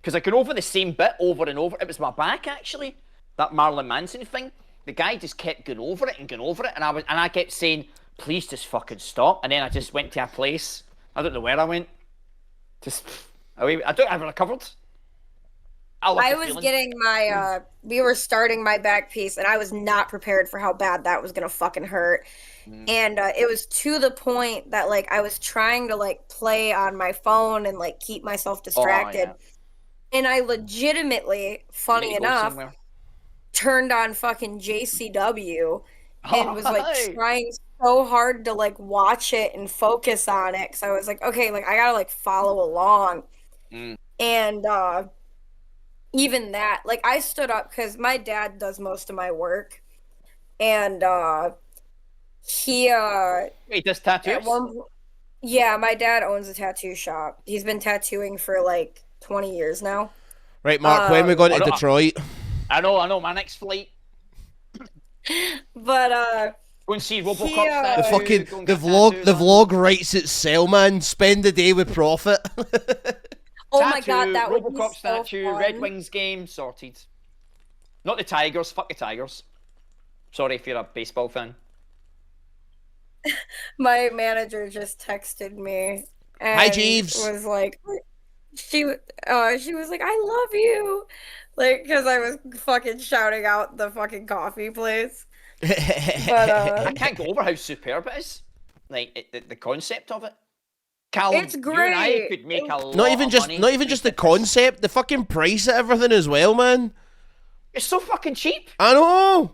because I could over the same bit over and over. It was my back actually, that Marilyn Manson thing. The guy just kept going over it, and I kept saying, please just fucking stop. And then I just went to a place. I don't know where I went. Just away. I don't ever recovered. I was getting my we were starting my back piece, and I was not prepared for how bad that was gonna fucking hurt. And it was to the point that like I was trying to like play on my phone and like keep myself distracted. And I legitimately, funny enough, turned on fucking JCW and was like trying so hard to like watch it and focus on it, because I was like, okay, like I gotta like follow along. And even that, like I stood up because my dad does most of my work, and he does tattoos. Yeah, my dad owns a tattoo shop. He's been tattooing for like 20 years now. Right, Mark, when we going to Detroit? I know, my next flight. But Go and see Robocop Yeah. The statue. fucking go and the get vlog tattooed the on. vlog writes itself, man. Spend the day with profit. Oh my Tattoo, god, that would be Robocop so statue, fun. Red Wings game, sorted. Not the Tigers, fuck the Tigers. Sorry if you're a baseball fan. My manager just texted me and Hi, Jeeves. was like, she was like, I love you, like, because I was fucking shouting out the fucking coffee place. But I can't go over how superb it is. Like the concept of it. Callum, It's you and I great. could make a lot not even of just money. not even just the concept, the fucking price of everything as well, man. It's so fucking cheap. I know.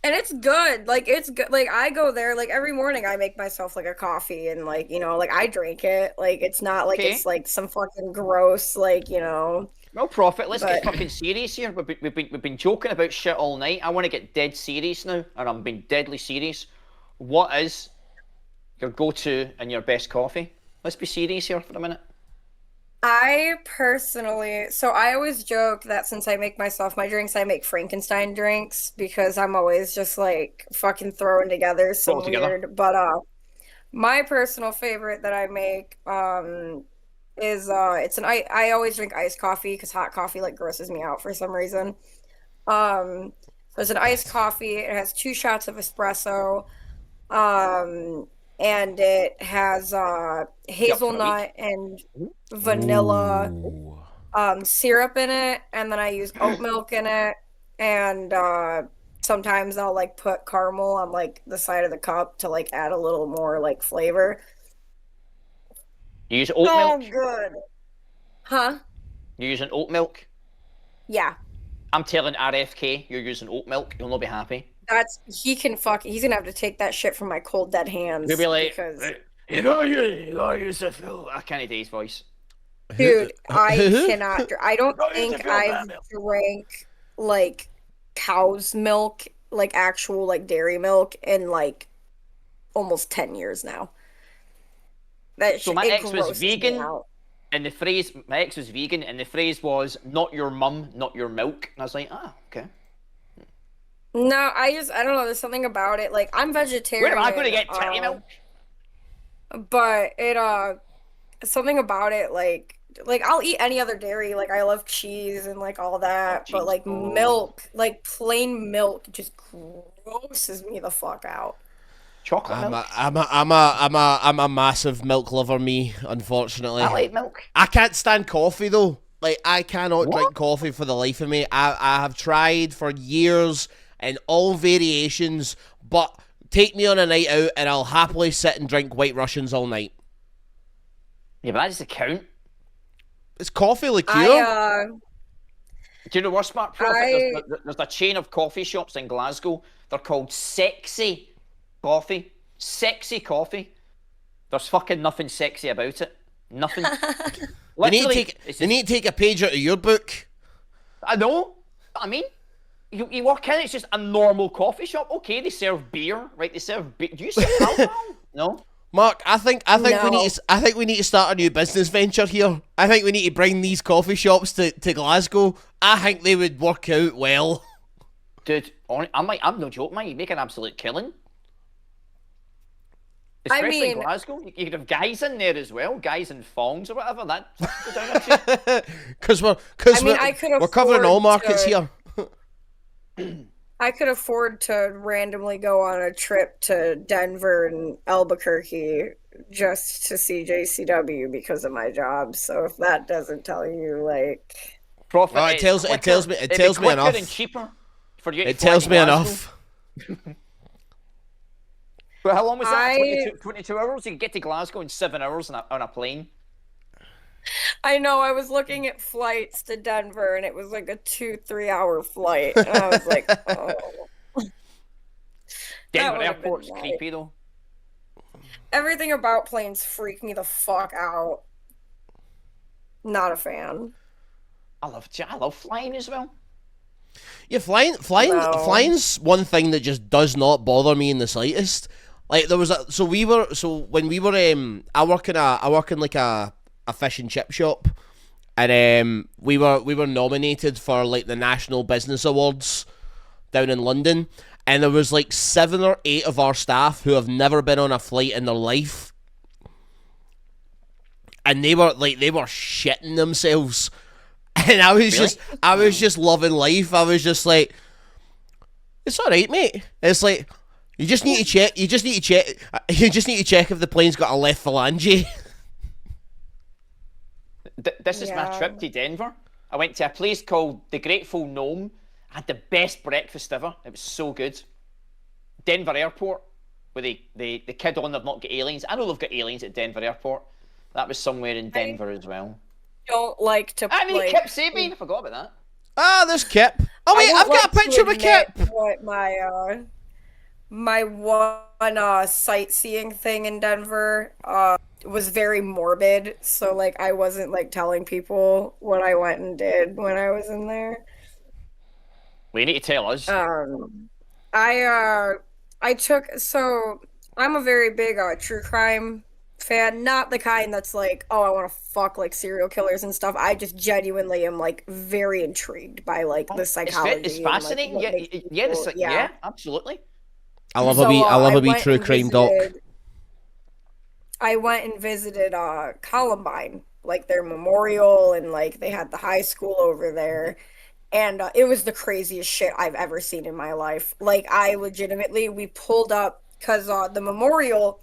And it's good. Like, it's good. Like, I go there, like, every morning I make myself, like, a coffee and, like, you know, like, I drink it. Like, it's not like Okay. it's, like, some fucking gross, like, you know. Well, Prophet, let's get But- fucking serious here. We've been joking about shit all night. I want to get dead serious now, and I'm being deadly serious. What is your go-to and your best coffee? Let's be serious here for a minute. I personally, so I always joke that since I make myself my drinks, I make Frankenstein drinks because I'm always just like fucking throwing together some Throw it together. weird. But my personal favorite that I make is I always drink iced coffee because hot coffee like grosses me out for some reason. So it's an iced coffee. It has 2 shots of espresso. And it has hazelnut and vanilla syrup in it, and then I use oat milk in it, and sometimes I'll like put caramel on like the side of the cup to like add a little more like flavor. You use oat So milk? good. Huh? You're using oat milk? Yeah. I'm telling RFK you're using oat milk. You'll not be happy. He's gonna have to take that shit from my cold dead hands. You'll be like, because you gotta use the full. I can't do his voice. dude, I cannot. I don't No, you think feel I've bad, Mel. drank like cow's milk, like actual like dairy milk, in like almost 10 years now. So my it ex was grosses me vegan, out. and the phrase my ex was vegan, and the phrase was "not your mum, not your milk." And I was like, okay. No, I don't know. There's something about it. Like, I'm vegetarian. Where am I going to get titty milk? But something about it, like I'll eat any other dairy. Like, I love cheese and like all that. But cheese. like Oh. milk, like plain milk, just grosses me the fuck out. Chocolate milk. I'm a massive milk lover, me, unfortunately. I like milk. I can't stand coffee though. Like, I cannot What? drink coffee for the life of me. I have tried for years in all variations, but take me on a night out and I'll happily sit and drink White Russians all night. Yeah, but that doesn't count. It's coffee liqueur. Do you know what's smart, Prophet? There's a chain of coffee shops in Glasgow. They're called Sexy Coffee. Sexy Coffee. There's fucking nothing sexy about it. Nothing. They need, Literally, they need to take a page out of your book. I know. I mean, you walk in, it's just a normal coffee shop. Okay, they serve beer, right? They serve beer. Do you serve alcohol? No. Mark, I think No. we need to start a new business venture here. I think we need to bring these coffee shops to Glasgow. I think they would work out well. Dude, I'm no joke, man. You make an absolute killing. I Especially in mean- Glasgow. You could have guys in there as well, guys in thongs or whatever. That go down a tree. Because I could we're covering all afford markets to- here. I could afford to randomly go on a trip to Denver and Albuquerque just to see JCW because of my job. So if that doesn't tell you, like, Profit. Well, it it's tells me it'd be enough. quicker and cheaper for you to It fly tells to me Glasgow. enough. But how long was that? I- 22 hours? You could get to Glasgow in 7 hours on a plane. I know I was looking at flights to Denver and it was like a 2-3 hour flight. And I was like, oh. Denver would've been airport's nice. creepy though. Everything about planes freak me the fuck out. Not a fan. I love flying as well. Yeah, flying's one thing that just does not bother me in the slightest. Like there was when we were I work in like a fish and chip shop, and we were nominated for like the National Business Awards down in London, and there was like 7 or 8 of our staff who have never been on a flight in their life, and they were shitting themselves, and I was just loving life. I was just like, it's all right, mate. It's like, you just need to check if the plane's got a left phalange. This is my trip to Denver. I went to a place called the Grateful Gnome. I had the best breakfast ever. It was so good. Denver Airport, where the kid on they've not got aliens. I know they've got aliens at Denver Airport. That was somewhere in Denver as well. Don't like to. I mean, Kip Sabian. I forgot about that. Ah, there's Kip. Oh wait, I've got a picture of Kip. What my one sightseeing thing in Denver was very morbid, so like I wasn't like telling people what I went and did when I was in there. We need to tell us. I'm a very big true crime fan, not the kind that's like, oh, I want to fuck like serial killers and stuff. I just genuinely am like very intrigued by like the psychology. It's fascinating. And, like, yeah, absolutely. I love a wee true crime doc. I went and visited Columbine, like their memorial, and like they had the high school over there. And it was the craziest shit I've ever seen in my life. Like, we pulled up, because the memorial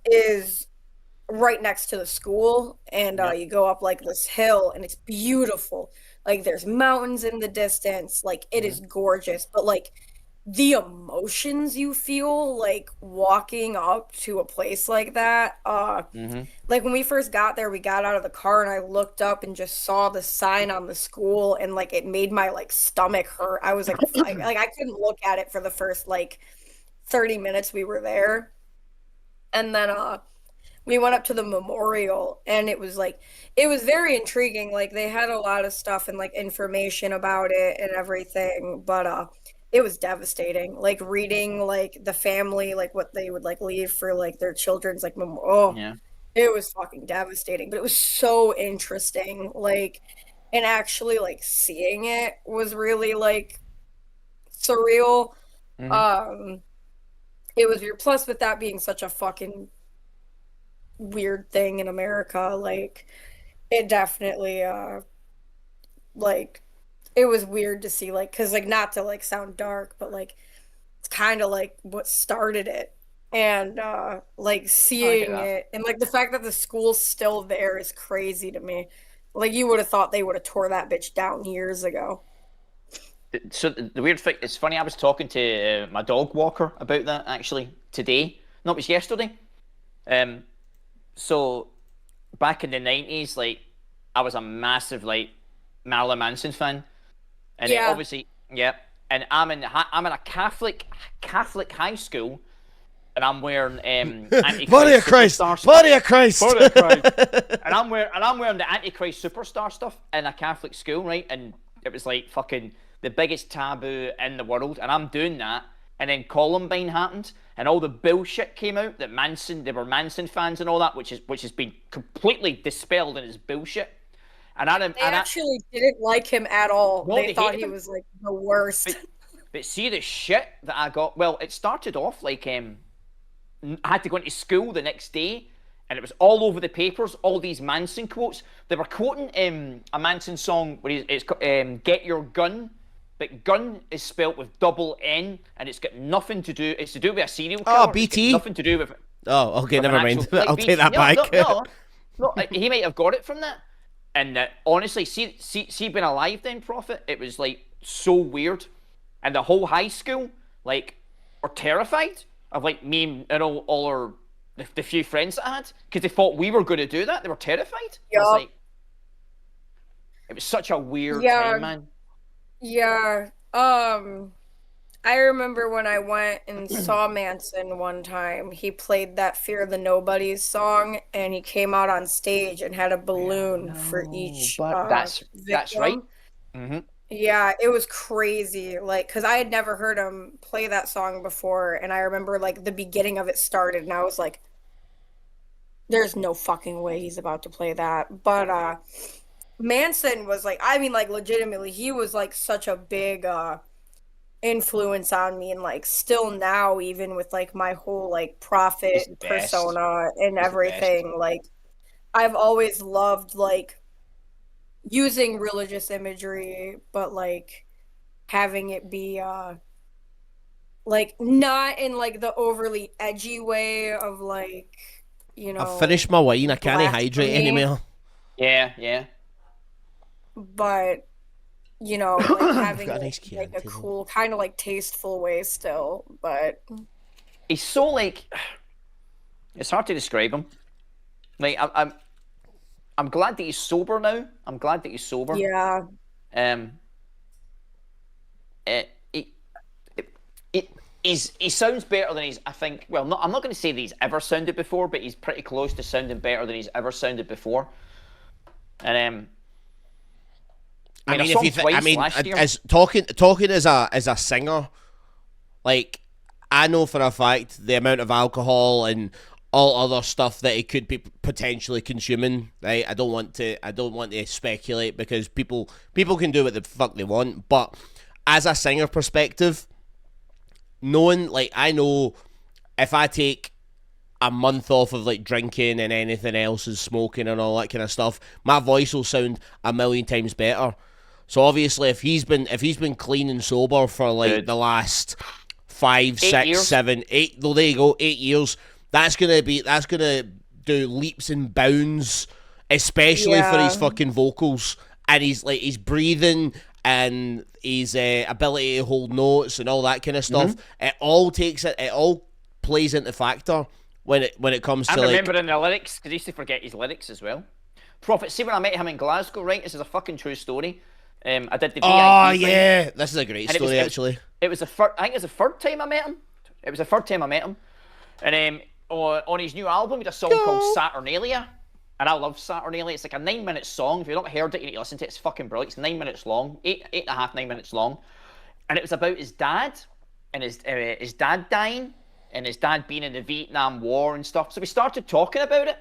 is right next to the school, and you go up like this hill, and it's beautiful. Like, there's mountains in the distance. Like, it is gorgeous. But, like, the emotions you feel, like, walking up to a place like that, like, when we first got there, we got out of the car, and I looked up and just saw the sign on the school, and, like, it made my, like, stomach hurt. I was, like, I couldn't look at it for the first, like, 30 minutes we were there. And then, we went up to the memorial, and it was very intriguing. Like, they had a lot of stuff and, like, information about it and everything, but, it was devastating. Like, reading, like, the family, like, what they would, like, leave for, like, their children's, like, it was fucking devastating. But it was so interesting. Like, and actually, like, seeing it was really, like, surreal. It was weird. Plus, with that being such a fucking weird thing in America, like, it definitely, like, it was weird to see, like, because, like, not to, like, sound dark, but, like, it's kind of, like, what started it. And, like, seeing it, and, like, the fact that the school's still there is crazy to me. Like, you would have thought they would have tore that bitch down years ago. So, the weird thing, it's funny, I was talking to my dog walker about that, actually, today. No, it was yesterday. So, back in the 90s, like, I was a massive, like, Marilyn Manson fan. And obviously, and I'm in a Catholic high school, and I'm wearing Body of Christ, Body of Christ, and I'm wearing the Antichrist Superstar stuff in a Catholic school, right? And it was like fucking the biggest taboo in the world, and I'm doing that, and then Columbine happened, and all the bullshit came out that they were Manson fans and all that, which has been completely dispelled and is bullshit. And they actually didn't like him at all. No, they thought he was like the worst. But see the shit that I got. Well, it started off like I had to go into school the next day, and it was all over the papers. All these Manson quotes. They were quoting a Manson song where it's "Get Your Gun," but "gun" is spelt with double N, and it's got nothing to do. It's to do with a serial killer. Oh, BT. Nothing to do with. Oh, okay, never mind. I'll take that back. No, he might have got it from that. And honestly, see being alive then, Prophet, it was like so weird. And the whole high school, like, were terrified of like me and all the few friends that I had, because they thought we were going to do that. They were terrified. Yeah. Like, it was such a weird time, man. Yeah. I remember when I went and saw Manson one time, he played that Fear of the Nobodies song, and he came out on stage and had a balloon for each that's right. Mm-hmm. Yeah, it was crazy, like, because I had never heard him play that song before, and I remember, like, the beginning of it started, and I was like, there's no fucking way he's about to play that. But Manson was, like, I mean, like, legitimately, he was, like, such a big influence on me, and like still now, even with like my whole like He's the prophet best. persona and He's the best. everything, like I've always loved like using religious imagery, but like having it be like not in like the overly edgy way of like, I've finished my wine. I can't hydrate blasphemy, anymore. Yeah, yeah. but like I've having got a it nice like a Chianti though. cool kind of like tasteful way still, but He's so like, it's hard to describe him. Like I'm glad that he's sober now. I'm glad that he's sober. yeah. Um, it, it, it, he sounds better than he's. I think. Well, not. I'm not going to say that he's ever sounded before, but he's pretty close to sounding better than he's ever sounded before. And I mean, I saw him twice last year. as talking as a singer, like I know for a fact the amount of alcohol and all other stuff that he could be potentially consuming. Right, I don't want to speculate because people can do what the fuck they want. But as a singer perspective, knowing like I know if I take a month off of like drinking and anything else and smoking and all that kind of stuff, my voice will sound a million times better. So obviously, if he's been clean and sober for like Good. the last 5, 8 6, years. 7, 8, well, there you go, 8 years. That's gonna do leaps and bounds, especially for his Yeah. fucking vocals and his breathing and his ability to hold notes and all that kind of stuff. It all it all plays into factor when it comes to I'm like. remembering the lyrics because I used to forget his lyrics as well. Prophet, see when I met him in Glasgow, right? This is a fucking true story. I did the Oh VIP thing, yeah, this is a great and story actually. it was the first. I think it was the third time I met him. It was the third time I met him, and on his new album, he had a song called Saturnalia, and I love Saturnalia. It's like a 9 minute song. If you've not heard it, you need to listen to it. It's fucking brilliant. It's 9 minutes long, eight and a half, 9 minutes long, and it was about his dad and his dad dying and his dad being in the Vietnam War and stuff. So we started talking about it,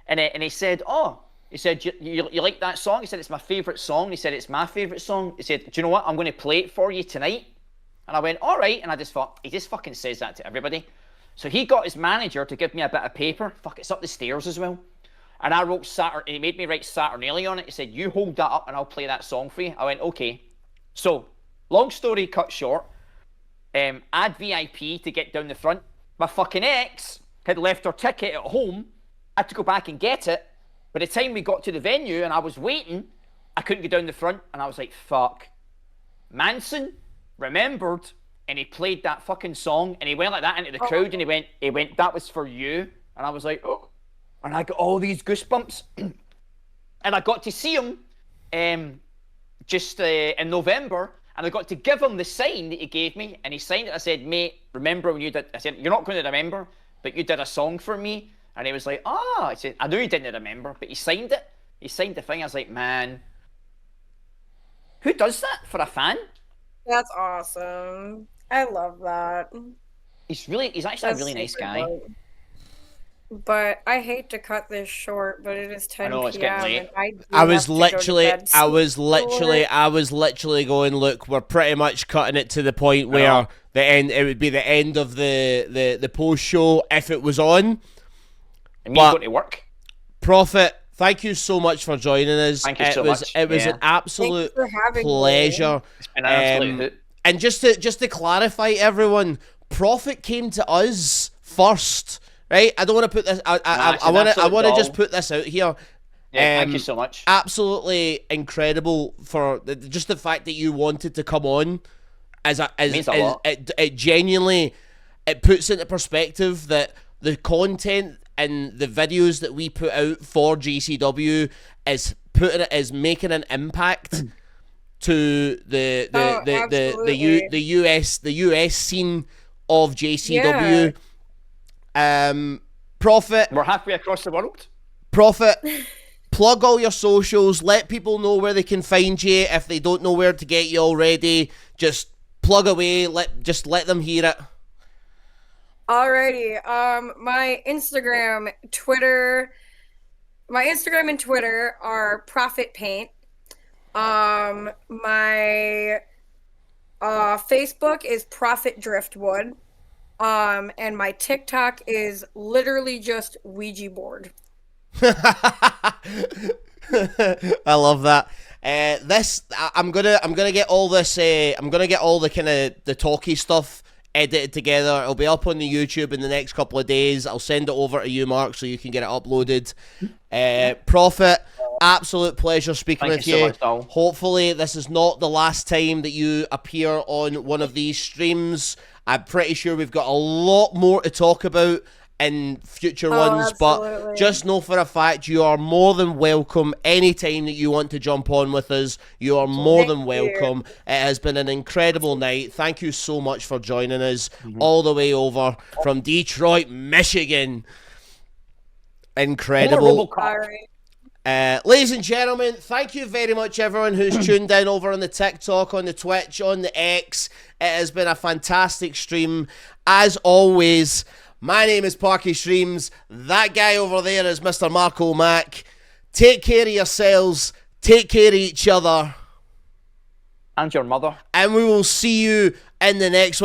and he said, "Oh." He said, you like that song? He said, it's my favourite song. He said, it's my favourite song. He said, do you know what? I'm going to play it for you tonight. And I went, all right. And I just thought, he just fucking says that to everybody. So he got his manager to give me a bit of paper. Fuck, it's up the stairs as well. And I wrote he made me write Saturnalia on it. He said, you hold that up and I'll play that song for you. I went, okay. So, long story cut short, add VIP to get down the front. My fucking ex had left her ticket at home. I had to go back and get it. By the time we got to the venue and I was waiting, I couldn't get down the front and I was like, fuck. Manson remembered and he played that fucking song and he went like that into the crowd and he went, that was for you. And I was like, oh. And I got all these goosebumps. And I got to see him just in November and I got to give him the sign that he gave me and he signed it. I said, mate, remember when you did, I said, you're not going to remember, but you did a song for me. And he was like, ah, I said, I knew he didn't remember, but he signed it. He signed the thing. I was like, man, who does that for a fan? That's awesome. I love that. He's actually a really nice guy. Dope. But I hate to cut this short, but it is 10 know, it's getting p.m. late. and I was literally going, look, we're pretty much cutting it to the point where it would be the end of the post show if it was on. And me going to work. Prophet, thank you so much for joining us. Thank you so much. It was an absolute pleasure. It's been an absolute hoot. And just to clarify, everyone, Prophet came to us first, right? I don't want to put this. I want to just put this out here. Yeah, thank you so much. Absolutely incredible for just the fact that you wanted to come on. Means a lot. It genuinely puts into perspective that the content and the videos that we put out for JCW is making an impact to the US scene of JCW. Yeah. Prophet, we're halfway across the world. Prophet, plug all your socials. Let people know where they can find you if they don't know where to get you already. Just plug away. Let them hear it. Alrighty. My Instagram and Twitter are Prophet Paint. My Facebook is Profit Driftwood. And my TikTok is literally just Ouija board. I love that. I'm gonna get all this. I'm gonna get all the kind of the talky stuff edited together. It'll be up on the YouTube in the next couple of days. I'll send it over to you, Mark, so you can get it uploaded. Prophet, absolute pleasure speaking with you. So much, Hopefully this is not the last time that you appear on one of these streams. I'm pretty sure we've got a lot more to talk about in future ones, absolutely. but just know for a fact you are more than welcome anytime that you want to jump on with us. You are more than welcome. It has been an incredible night. Thank you so much for joining us all the way over from Detroit, Michigan. Incredible. Ladies and gentlemen, thank you very much everyone who's tuned in over on the TikTok, on the Twitch, on the X. It has been a fantastic stream. As always, my name is Parkystreams. That guy over there is Mr. Marco Mack. Take care of yourselves. Take care of each other. And your mother. And we will see you in the next one.